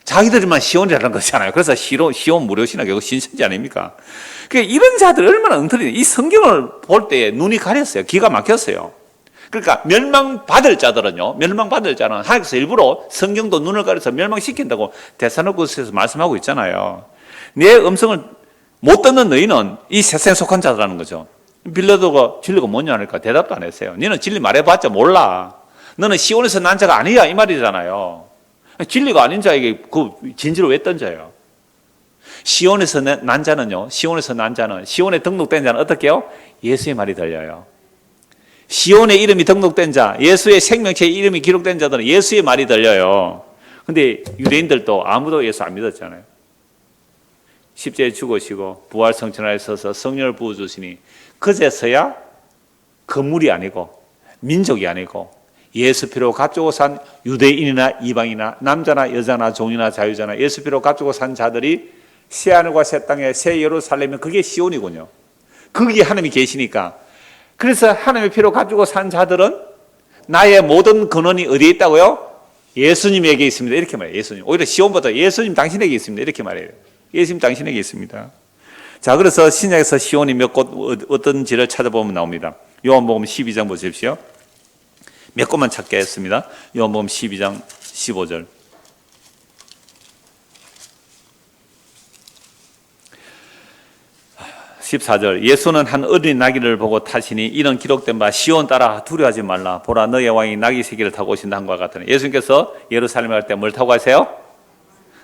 자기들만 시온이라는 거잖아요. 그래서 시온 무료 신학교 신천지 아닙니까? 그러니까 이런 자들 얼마나 엉터리. 이 성경을 볼 때 눈이 가렸어요. 기가 막혔어요. 그러니까 멸망받을 자들은요, 멸망받을 자는 하나님께서 일부러 성경도 눈을 가려서 멸망시킨다고 데살로니가서에서 말씀하고 있잖아요. 내 음성을 못 듣는 너희는 이 세상에 속한 자들라는 거죠. 빌라도가 진리가 뭐냐 하니까 대답도 안 했어요. 너는 진리 말해봤자 몰라. 너는 시온에서 난 자가 아니야, 이 말이잖아요. 진리가 아닌 자에게 그 진지를 왜 던져요? 시온에서 난 자는요, 시온에 등록된 자는 어떻게 해요? 예수의 말이 들려요. 시온의 이름이 등록된 자, 예수의 생명체의 이름이 기록된 자들은 예수의 말이 들려요. 근데 유대인들도 아무도 예수 안 믿었잖아요. 십자가에 죽으시고 부활 성천하에 서서 성령을 부어주시니 그제서야 건물이 아니고 민족이 아니고 예수 피로 값주고 산 유대인이나 이방이나 남자나 여자나 종이나 자유자나 예수 피로 값주고 산 자들이 새하늘과 새 땅에 새 예루살렘이, 그게 시온이군요. 거기에 하나님이 계시니까. 그래서 하나님의 피로 값주고 산 자들은 나의 모든 근원이 어디에 있다고요? 예수님에게 있습니다. 이렇게 말해요. 예수님. 오히려 시온보다 예수님 당신에게 있습니다. 이렇게 말해요. 예수님 당신에게 있습니다. 자, 그래서 신약에서 시온이 몇 곳 어떤지를 찾아보면 나옵니다. 요한복음 12장 보십시오. 몇 곳만 찾게 했습니다. 요한복음 12장 15절. 14절. 예수는 한 어린 나귀를 보고 타시니 이는 기록된 바 시온 따라 두려워하지 말라. 보라 너의 왕이 나귀 새끼를 타고 오신다 한 것과 같으니. 예수님께서 예루살렘에 갈 때 뭘 타고 가세요?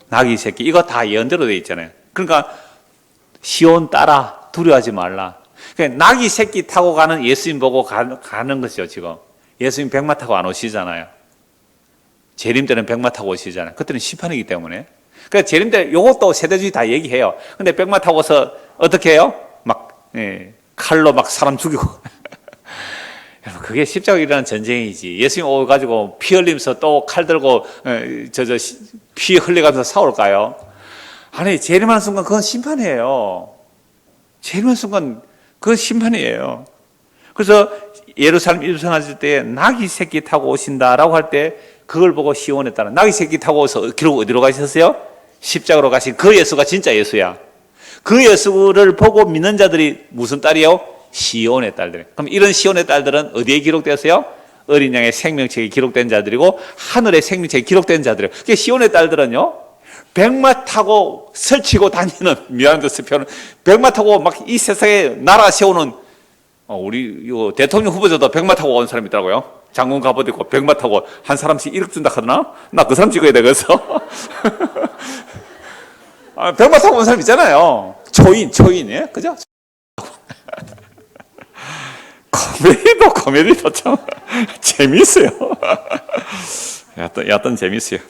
나귀 새끼. 이거 다 예언대로 되어 있잖아요. 그러니까 시온 따라 두려워하지 말라. 그러니까 나귀 새끼 타고 가는 예수님 보고 가는 것이죠. 지금 예수님 백마 타고 안 오시잖아요. 재림 때는 백마 타고 오시잖아요. 그때는 심판이기 때문에. 그러니까 재림 때 이것도 세대주의 다 얘기해요. 근데 백마 타고서 어떻게 해요? 막 칼로 막 사람 죽이고. 여러분, 그게 십자가 일어나는 전쟁이지. 예수님 오가지고 피 흘리면서 또 칼 들고 피 흘려가면서 싸울까요? 아니, 재림하는 순간 그건 심판이에요. 재림하는 순간 그건 심판이에요. 그래서 예루살렘 입성하실 때 나귀 새끼 타고 오신다라고 할 때 그걸 보고 시온에 따라 나귀 새끼 타고 오서 기록 어디로 가셨어요? 십자가로 가신 그 예수가 진짜 예수야. 그 예수를 보고 믿는 자들이 무슨 딸이요? 시온의 딸들. 그럼 이런 시온의 딸들은 어디에 기록되었어요? 어린 양의 생명책에 기록된 자들이고 하늘의 생명책에 기록된 자들이에요. 그러니까 시온의 딸들은요, 백마 타고 설치고 다니는, 미안한데 표현은, 백마 타고 막 이 세상에 나라 세우는, 우리 대통령 후보자도 백마 타고 온 사람이 있더라고요. 장군 갑옷 입고 백마 타고 한 사람씩 1억 준다 하더나? 나 그 사람 찍어야 되겠어. 백마 타고 온 사람 있잖아요. 초인, 예? 그죠? 코미디도 참 재미있어요. 여하튼 재미있어요.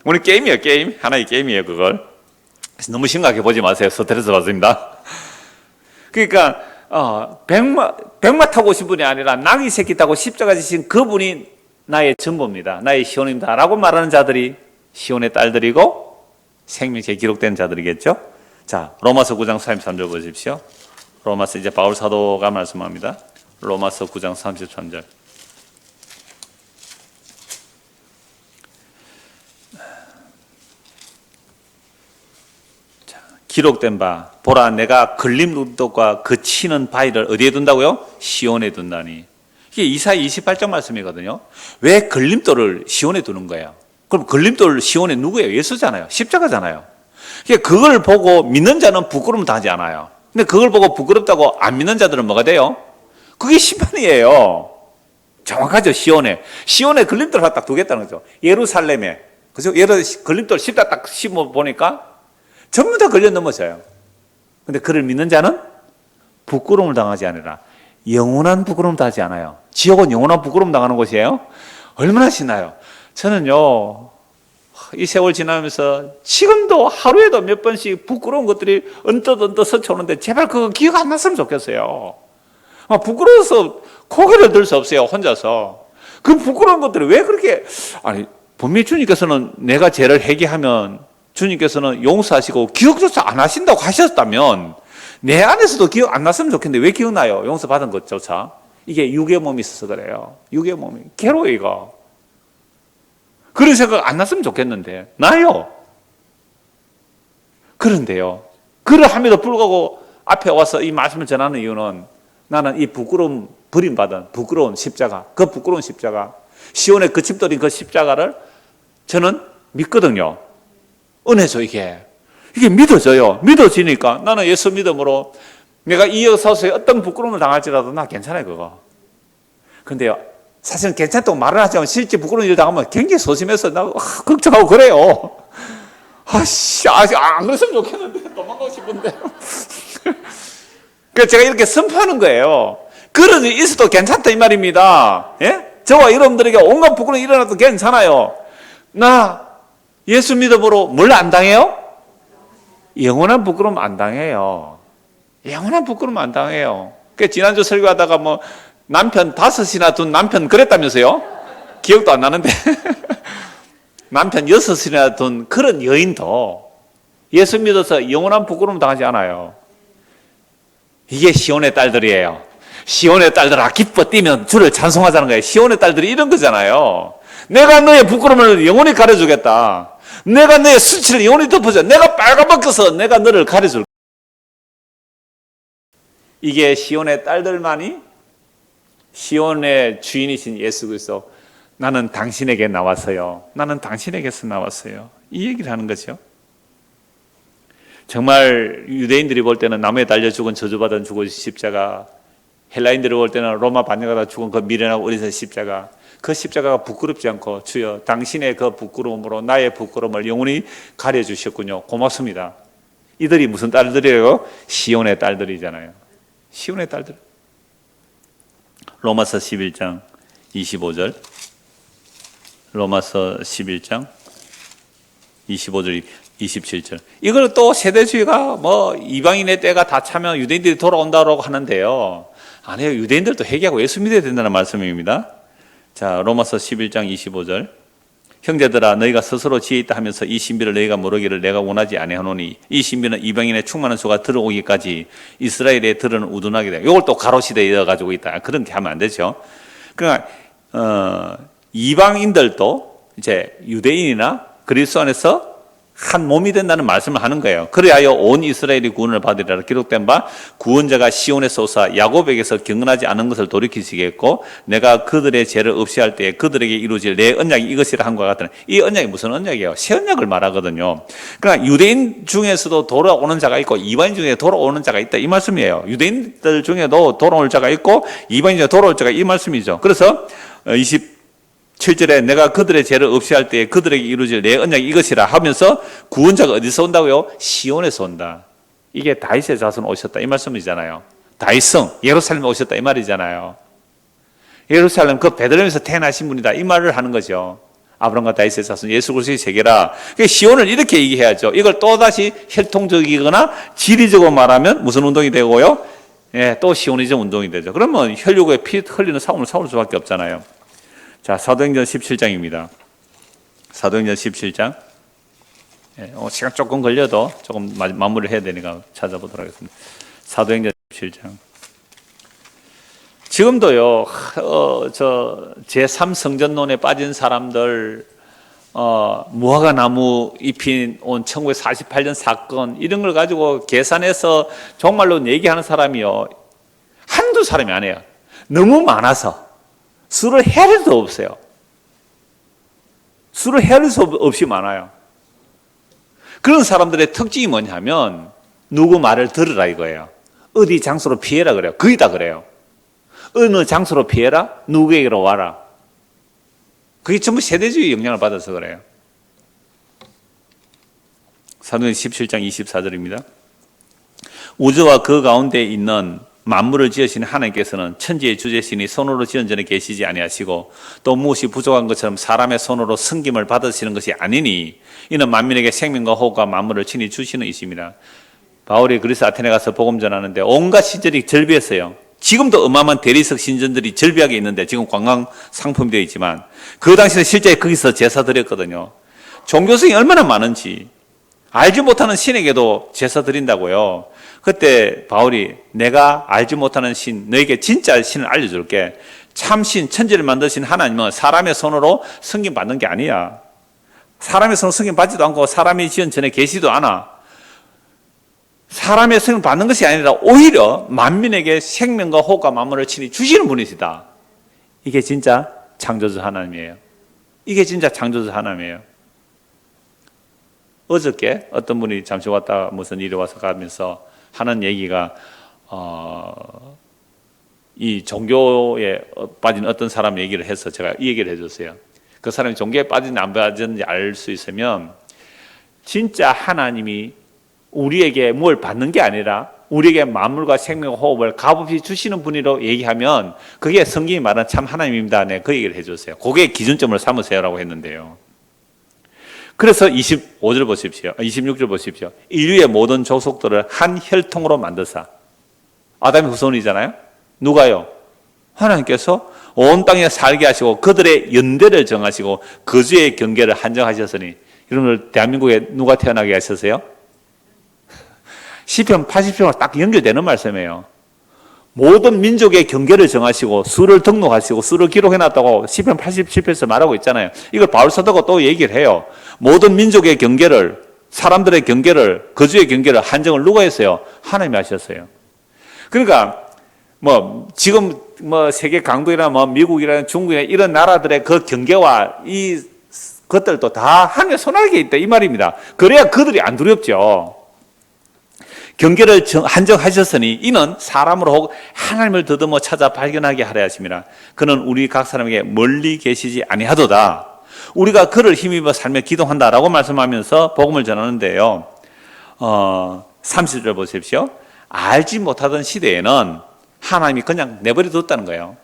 오늘 게임이에요, 게임. 하나의 게임이에요, 그걸. 너무 심각하게 보지 마세요. 스트레스 받습니다. 그러니까, 백마 타고 오신 분이 아니라 나귀 새끼 타고 십자가 지신 그분이 나의 전부입니다. 나의 시온입니다. 라고 말하는 자들이 시온의 딸들이고 생명체에 기록된 자들이겠죠. 자, 로마서 9장 33절 보십시오. 로마서 이제 바울 사도가 말씀합니다. 로마서 9장 33절. 기록된 바 보라 내가 걸림 눈독과 그 치는 바위를 어디에 둔다고요? 시온에 둔다니. 이게 이사야 28장 말씀이거든요. 왜 걸림돌을 시온에 두는 거예요? 그럼 걸림돌 시온에 누구예요? 예수잖아요. 십자가잖아요. 그러니까 그걸 보고 믿는 자는 부끄러움 당하지 않아요. 근데 그걸 보고 부끄럽다고 안 믿는 자들은 뭐가 돼요? 그게 심판이에요. 정확하죠. 시온에 걸림돌 하나 딱 두겠다는 거죠. 예루살렘에, 그죠? 걸림돌 십자 딱 씹어 보니까 전부 다 걸려 넘어져요. 근데 그를 믿는 자는 부끄러움을 당하지 않으라. 영원한 부끄러움 당하지 않아요. 지옥은 영원한 부끄러움 당하는 곳이에요. 얼마나 신나요. 저는요, 이 세월 지나면서 지금도 하루에도 몇 번씩 부끄러운 것들이 언뜻 스쳐오는데 제발 그거 기억 안 났으면 좋겠어요. 부끄러워서 고개를 들 수 없어요, 혼자서. 그 부끄러운 것들이 왜 그렇게, 아니, 분명히 주님께서는 내가 죄를 회개하면 주님께서는 용서하시고 기억조차 안 하신다고 하셨다면 내 안에서도 기억 안 났으면 좋겠는데 왜 기억나요? 용서받은 것조차. 이게 육의 몸이 있어서 그래요. 육의 몸이. 괴로워, 이거. 그런 생각 안 났으면 좋겠는데 나요. 그런데요, 그러함에도 불구하고 앞에 와서 이 말씀을 전하는 이유는 나는 이 부끄러움, 버림받은 부끄러운 십자가, 그 부끄러운 십자가, 시온에 거침돌인 그 십자가를 저는 믿거든요. 은혜죠, 이게 믿어져요. 믿어지니까 나는 예수 믿음으로 내가 이 역사에 어떤 부끄러움을 당할지라도 나 괜찮아요, 그거. 근데요, 사실은 괜찮다고 말을 하지만 실제 부끄러운 일 당하면 굉장히 소심해서 나 걱정하고 그래요. 안 그랬으면 좋겠는데, 도망가고 싶은데. 그래서 제가 이렇게 선포하는 거예요. 그런 일이 있어도 괜찮다 이 말입니다. 예? 저와 여러분들에게 온갖 부끄러움이 일어나도 괜찮아요. 나 예수 믿음으로 뭘 안 당해요? 영원한 부끄러움 안 당해요. 영원한 부끄러움 안 당해요. 지난주 설교하다가 남편 5이나 둔 남편 그랬다면서요? 기억도 안 나는데. 남편 6이나 둔 그런 여인도 예수 믿어서 영원한 부끄러움 당하지 않아요. 이게 시온의 딸들이에요. 시온의 딸들아 기뻐 뛰면 주를 찬송하자는 거예요. 시온의 딸들이 이런 거잖아요. 내가 너의 부끄러움을 영원히 가려주겠다. 내가 너의 수치를 영원히 덮어줘. 내가 빨가벗겨서 내가 너를 가려줄. 이게 시온의 딸들만이 시온의 주인이신 예수 그리스도, 나는 당신에게 나왔어요. 나는 당신에게서 나왔어요. 이 얘기를 하는 거죠. 정말 유대인들이 볼 때는 나무에 달려 죽은 저주받은 죽은 십자가, 헬라인들이 볼 때는 로마 반역하다 죽은 그 미련하고 어리석은 십자가, 그 십자가가 부끄럽지 않고 주여 당신의 그 부끄러움으로 나의 부끄러움을 영원히 가려주셨군요. 고맙습니다. 이들이 무슨 딸들이에요? 시온의 딸들이잖아요. 시온의 딸들. 로마서 11장 25절, 로마서 11장 25절 27절. 이걸 또 세대주의가 이방인의 때가 다 차면 유대인들이 돌아온다고 하는데요, 아니에요. 유대인들도 회개하고 예수 믿어야 된다는 말씀입니다. 자, 로마서 11장 25절. 형제들아 너희가 스스로 지혜 있다 하면서 이 신비를 너희가 모르기를 내가 원하지 아니하노니 이 신비는 이방인의 충만한 수가 들어오기까지 이스라엘의 들은 우둔하게 돼. 이걸 또 가로시대에 이어가지고 있다. 그렇게 하면 안 되죠. 그러니까 이방인들도 이제 유대인이나 그리스도 안에서 한 몸이 된다는 말씀을 하는 거예요. 그래야 온 이스라엘이 구원을 받으리라 기록된 바 구원자가 시온에서 오사 야곱에게서 경건하지 않은 것을 돌이키시겠고 내가 그들의 죄를 없이 할 때에 그들에게 이루어질 내 언약이 이것이라 한 것 같은. 이 언약이 무슨 언약이에요? 새 언약을 말하거든요. 그러니까 유대인 중에서도 돌아오는 자가 있고 이방인 중에 돌아오는 자가 있다 이 말씀이에요. 유대인들 중에도 돌아올 자가 있고 이방인 중에 돌아올 자가 이 말씀이죠. 그래서 27절에 내가 그들의 죄를 없이 할 때에 그들에게 이루어질 내 언약이 이것이라 하면서 구원자가 어디서 온다고요? 시온에서 온다. 이게 다윗의 자손 오셨다 이 말씀이잖아요. 다윗성 예루살렘에 오셨다 이 말이잖아요. 예루살렘 그 베들레헴에서 태어나신 분이다 이 말을 하는 거죠. 아브라함과 다윗의 자손 예수 그리스도의 세계라. 시온을 이렇게 얘기해야죠. 이걸 또다시 혈통적이거나 지리적으로 말하면 무슨 운동이 되고요? 예, 또 시오니즘 운동이 되죠. 그러면 혈육에 피 흘리는 싸움을 싸울 수밖에 없잖아요. 자, 사도행전 17장입니다. 사도행전 17장. 시간 조금 걸려도 조금 마무리를 해야 되니까 찾아보도록 하겠습니다. 사도행전 17장. 지금도요, 제3성전론에 빠진 사람들, 무화과 나무 잎인 온 1948년 사건, 이런 걸 가지고 계산해서 정말로 얘기하는 사람이요, 한두 사람이 아니에요. 너무 많아서. 수를 헤아릴 수 없어요. 수를 헤아릴 수 없이 많아요. 그런 사람들의 특징이 뭐냐면 누구 말을 들으라 이거예요. 어디 장소로 피해라 그래요. 거의 다 그래요. 어느 장소로 피해라, 누구에게로 와라. 그게 전부 세대주의 영향을 받아서 그래요. 사도행전 17장 24절입니다. 우주와 그 가운데 있는 만물을 지으신 하나님께서는 천지의 주제신이 손으로 지은 전에 계시지 아니하시고 또 무엇이 부족한 것처럼 사람의 손으로 섬김을 받으시는 것이 아니니 이는 만민에게 생명과 호흡과 만물을 친히 주시는 이십니다. 바울이 그리스 아테네 가서 복음 전하는데 온갖 신전이 절비했어요. 지금도 어마어마한 대리석 신전들이 절비하게 있는데 지금 관광 상품이 되어 있지만 그 당시에 실제 거기서 제사 드렸거든요. 종교성이 얼마나 많은지 알지 못하는 신에게도 제사 드린다고요. 그때 바울이 내가 알지 못하는 신, 너에게 진짜 신을 알려줄게. 참신, 천지를 만드신 하나님은 사람의 손으로 섬김 받는 게 아니야. 사람의 손으로 섬김 받지도 않고 사람이 지은 전에 계시도 않아. 사람의 성을 받는 것이 아니라 오히려 만민에게 생명과 호흡과 만물을 친히 주시는 분이시다. 이게 진짜 창조주 하나님이에요. 이게 진짜 창조주 하나님이에요. 어저께 어떤 분이 잠시 왔다 무슨 일이 와서 가면서 하는 얘기가 이 종교에 빠진 어떤 사람 얘기를 해서 제가 이 얘기를 해줬어요. 그 사람이 종교에 빠진지 안 빠진지 알 수 있으면 진짜 하나님이 우리에게 뭘 받는 게 아니라 우리에게 만물과 생명, 호흡을 값없이 주시는 분이라고 얘기하면 그게 성경이 말하는 참 하나님입니다. 네, 그 얘기를 해줬어요. 그게 기준점을 삼으세요라고 했는데요. 그래서 25절 보십시오. 26절 보십시오. 인류의 모든 족속들을 한 혈통으로 만드사. 아담의 후손이잖아요. 누가요? 하나님께서 온 땅에 살게 하시고 그들의 연대를 정하시고 거주의 경계를 한정하셨으니 여러분들 대한민국에 누가 태어나게 하셨어요? 시편 80편과 딱 연결되는 말씀이에요. 모든 민족의 경계를 정하시고 수를 등록하시고 수를 기록해놨다고 시편 87편에서 말하고 있잖아요. 이걸 바울 사도가 또 얘기를 해요. 모든 민족의 경계를, 사람들의 경계를, 거주의 경계를 한정을 누가 했어요? 하나님이 하셨어요. 그러니까 지금 세계 강국이나 미국이나 중국이나 이런 나라들의 그 경계와 이 것들도 다 하나님의 손아래에 있다 이 말입니다. 그래야 그들이 안 두렵죠. 경계를 한정하셨으니 이는 사람으로 혹 하나님을 더듬어 찾아 발견하게 하려 하심이라. 그는 우리 각 사람에게 멀리 계시지 아니하도다. 우리가 그를 힘입어 살며 기도한다라고 말씀하면서 복음을 전하는데요. 30절 보십시오. 알지 못하던 시대에는 하나님이 그냥 내버려 뒀다는 거예요.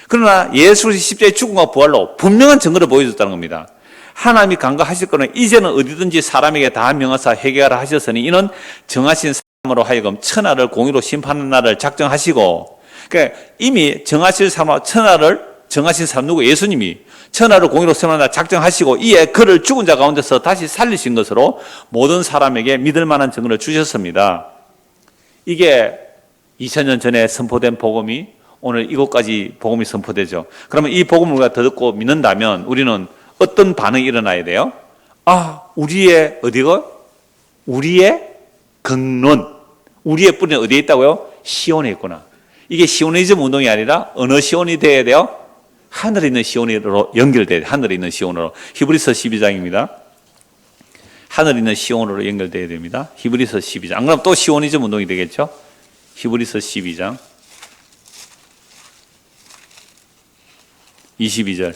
그러나 예수 십자가의 죽음과 부활로 분명한 증거를 보여줬다는 겁니다. 하나님이 간과하실 거는 이제는 어디든지 사람에게 다 명하사 해결하라 하셨으니 이는 정하신 사람으로 하여금 천하를 공의로 심판하는 날을 작정하시고, 그러니까 이미 정하실 사람, 천하를 정하신 사람 누구? 예수님이 천하를 공의로 심판하는 날 작정하시고 이에 그를 죽은 자 가운데서 다시 살리신 것으로 모든 사람에게 믿을 만한 증거를 주셨습니다. 이게 2000년 전에 선포된 복음이 오늘 이곳까지 복음이 선포되죠. 그러면 이 복음을 우리가 듣고 믿는다면 우리는 어떤 반응이 일어나야 돼요? 우리의 우리의 근원, 우리의 뿌리는 어디에 있다고요? 시온에 있구나. 이게 시오니즘 운동이 아니라 어느 시온이 돼야 돼요? 하늘에 있는 시온으로 연결돼야 돼요. 하늘에 있는 시온으로. 히브리서 12장입니다. 하늘에 있는 시온으로 연결돼야 됩니다. 히브리서 12장. 안 그러면 또 시오니즘 운동이 되겠죠? 히브리서 12장 22절.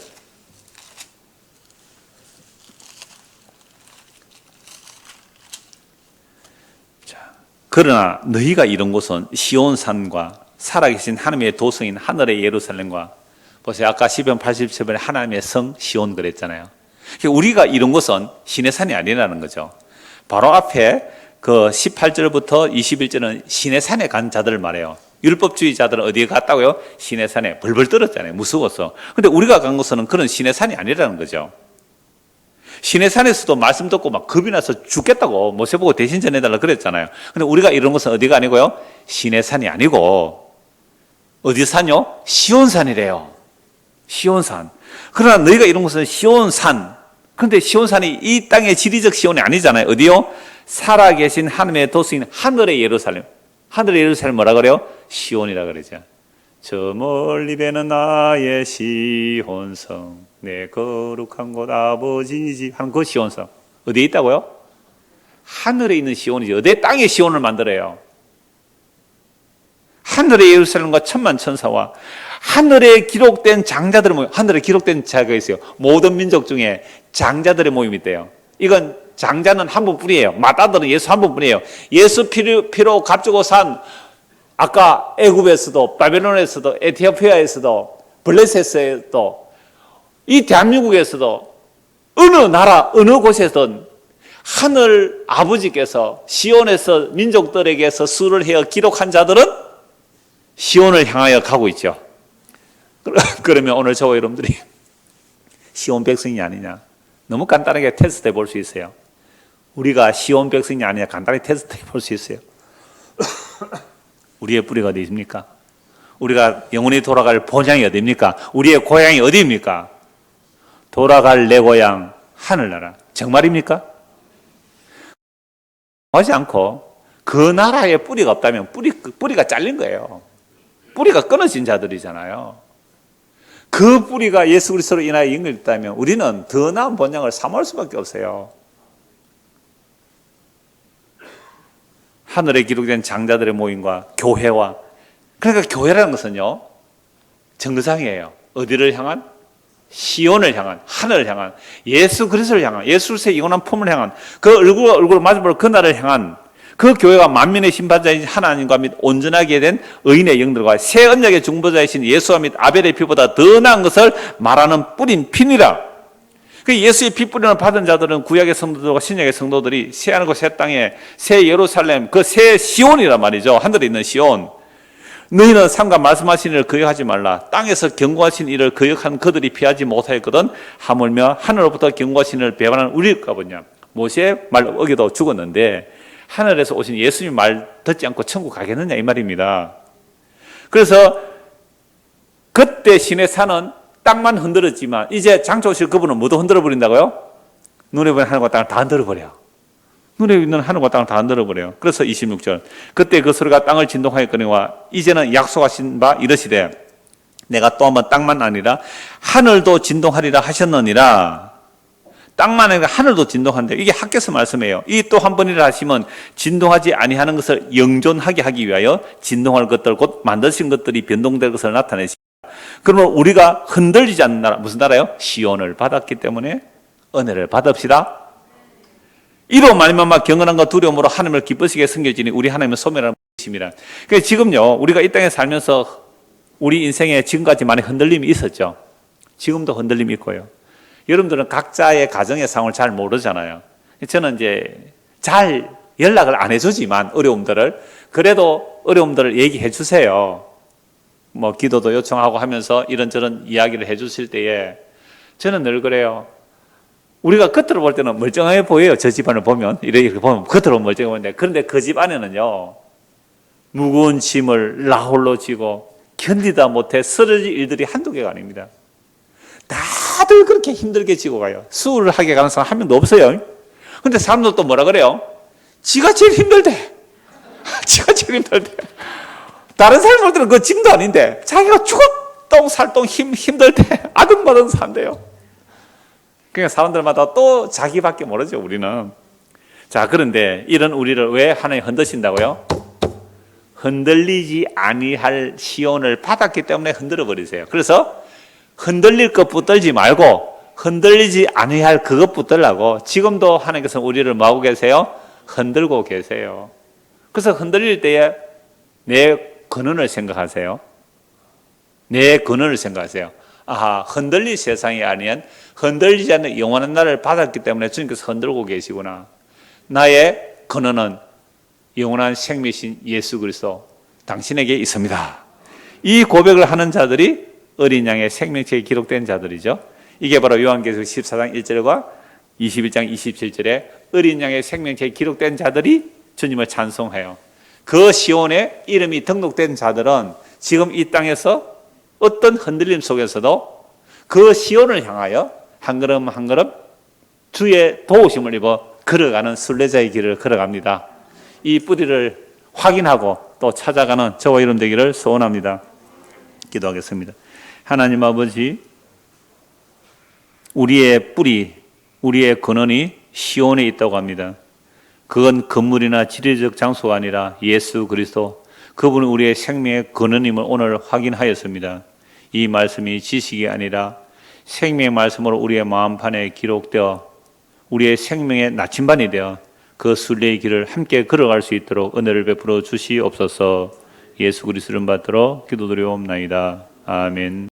그러나 너희가 이런 곳은 시온산과 살아계신 하나님의 도성인 하늘의 예루살렘과, 보세요. 아까 시편 87편에 하나님의 성 시온 그랬잖아요. 우리가 이런 곳은 신의 산이 아니라는 거죠. 바로 앞에 그 18절부터 21절은 신의 산에 간 자들을 말해요. 율법주의자들은 어디에 갔다고요? 신의 산에 벌벌 떨었잖아요. 무서워서. 근데 우리가 간 곳은 그런 신의 산이 아니라는 거죠. 신의 산에서도 말씀 듣고 막 겁이 나서 죽겠다고 모세 보고 대신 전해달라 그랬잖아요. 근데 우리가 이런 곳은 어디가 아니고요? 신의 산이 아니고 어디 산요? 시온산이래요. 시온산. 그러나 너희가 이런 곳은 시온산. 그런데 시온산이 이 땅의 지리적 시온이 아니잖아요. 어디요? 살아계신 하나님의 도시인 하늘의 예루살렘. 하늘의 예루살렘 뭐라 그래요? 시온이라 그러죠. 저 멀리 배는 나의 시온성, 내 거룩한 곳 아버지 집 하는 그 시온성 어디에 있다고요? 하늘에 있는 시온이지. 어디 땅의 시온을 만들어요? 하늘의 예루살렘과 천만 천사와 하늘에 기록된 장자들의 모임. 하늘에 기록된 자가 있어요. 모든 민족 중에 장자들의 모임이 있대요. 이건 장자는 한 분뿐이에요. 마따들은 예수 한 분뿐이에요. 예수 피로 값주고 산 아까 애굽에서도 바벨론에서도 에티오피아에서도 블레셋에서도 이 대한민국에서도 어느 나라 어느 곳에든 하늘 아버지께서 시온에서 민족들에게서 수를 헤어 기록한 자들은 시온을 향하여 가고 있죠. 그러면 오늘 저와 여러분들이 시온 백성이 아니냐, 너무 간단하게 테스트해 볼 수 있어요. 우리가 시온 백성이 아니냐 간단히 테스트해 볼 수 있어요. 우리의 뿌리가 어디 있습니까? 우리가 영원히 돌아갈 본향이 어디입니까? 우리의 고향이 어디입니까? 돌아갈 내 고향 하늘나라. 정말입니까? 하지 않고 그 나라에 뿌리가 없다면 뿌리가 잘린 거예요. 뿌리가 끊어진 자들이잖아요. 그 뿌리가 예수 그리스도로 인하여 연결됐다면 우리는 더 나은 본향을 사모할 수밖에 없어요. 하늘에 기록된 장자들의 모임과 교회와, 그러니까 교회라는 것은요 정거장이에요. 어디를 향한? 시온을 향한, 하늘을 향한, 예수 그리스도를 향한, 예수 그리스도의 영원한 품을 향한, 그 얼굴과 얼굴을 마주볼 그날을 향한 그 교회가 만민의 심판자인 하나님과 및 온전하게 된 의인의 영들과 새 언약의 중보자이신 예수와 및 아벨의 피보다 더 나은 것을 말하는 뿌린 피니라. 그 예수의 피 뿌림을 받은 자들은 구약의 성도들과 신약의 성도들이 새 하늘과 새 땅에 새 예루살렘, 그 새 시온이란 말이죠. 하늘에 있는 시온. 너희는 삼가 말씀하신 일을 거역하지 말라. 땅에서 경고하신 일을 거역한 그들이 피하지 못하였거든 하물며 하늘로부터 경고하신 일을 배반하는 우리일까 보냐. 모세의 말 어기도 죽었는데 하늘에서 오신 예수님 말 듣지 않고 천국 가겠느냐 이 말입니다. 그래서 그때 신의 산은 땅만 흔들었지만 이제 장차 오실 그분은 모두 흔들어 버린다고요? 눈에 보이는 하늘과 땅을 다 흔들어 버려. 눈에 있는 하늘과 땅을 다 흔들어 버려요. 그래서 26절 그때 그 소리가 땅을 진동하였거니와 이제는 약속하신 바 이르시되 내가 또 한번 땅만 아니라 하늘도 진동하리라 하셨느니라. 땅만 아니라 하늘도 진동한대. 이게 학개서 말씀이에요. 이 또 한 번이라 하시면 진동하지 아니하는 것을 영존하게 하기 위하여 진동할 것들 곧 만드신 것들이 변동될 것을 나타내시. 그러면 우리가 흔들리지 않는 나라, 무슨 나라요? 시온을 받았기 때문에 은혜를 받읍시다. 이로 말미암아 경건함과 두려움으로 하나님을 기쁘시게 섬겨지니 우리 하나님은 소멸하는 분이십니다. 그러니까 지금요 우리가 이 땅에 살면서 우리 인생에 지금까지 많이 흔들림이 있었죠. 지금도 흔들림이 있고요. 여러분들은 각자의 가정의 상황을 잘 모르잖아요. 저는 이제 잘 연락을 안 해주지만 어려움들을, 그래도 어려움들을 얘기해 주세요. 뭐 기도도 요청하고 하면서 이런저런 이야기를 해 주실 때에 저는 늘 그래요. 우리가 겉으로 볼 때는 멀쩡해 보여요. 저 집안을 보면 이렇게 보면 겉으로 멀쩡해 보이는데, 그런데 그 집안에는요 무거운 짐을 나홀로 지고 견디다 못해 쓰러질 일들이 한두 개가 아닙니다. 다들 그렇게 힘들게 지고 가요. 수술을 하게 가는 사람 한 명도 없어요. 근데 사람들도 뭐라 그래요? 지가 제일 힘들대. 지가 제일 힘들대. 다른 사람 볼 때는 그 짐도 아닌데 자기가 죽었동 살동 힘들 때 아등바등 산대요. 그러니까 사람들마다 또 자기밖에 모르죠, 우리는. 자, 그런데 이런 우리를 왜 하나님 흔드신다고요? 흔들리지 아니할 시온을 받았기 때문에 흔들어 버리세요. 그래서 흔들릴 것 붙들지 말고 흔들리지 아니할 그것 붙들라고 지금도 하나님께서 우리를 뭐하고 계세요? 흔들고 계세요. 그래서 흔들릴 때에 내 근원을 생각하세요. 내 근원을 생각하세요. 아하, 흔들릴 세상이 아니면 흔들리지 않는 영원한 나를 받았기 때문에 주님께서 흔들고 계시구나. 나의 근원은 영원한 생명이신 예수 그리스도 당신에게 있습니다. 이 고백을 하는 자들이 어린 양의 생명책에 기록된 자들이죠. 이게 바로 요한계시록 14장 1절과 21장 27절에 어린 양의 생명책에 기록된 자들이 주님을 찬송해요. 그 시온에 이름이 등록된 자들은 지금 이 땅에서 어떤 흔들림 속에서도 그 시온을 향하여 한 걸음 한 걸음 주의 도우심을 입어 걸어가는 순례자의 길을 걸어갑니다. 이 뿌리를 확인하고 또 찾아가는 저와 여러분 되기를 소원합니다. 기도하겠습니다. 하나님 아버지, 우리의 뿌리, 우리의 근원이 시온에 있다고 합니다. 그건 건물이나 지리적 장소가 아니라 예수 그리스도, 그분은 우리의 생명의 근원임을 오늘 확인하였습니다. 이 말씀이 지식이 아니라 생명의 말씀으로 우리의 마음판에 기록되어 우리의 생명의 나침반이 되어 그 순례의 길을 함께 걸어갈 수 있도록 은혜를 베풀어 주시옵소서. 예수 그리스도를 받들어 기도드리옵나이다. 아멘.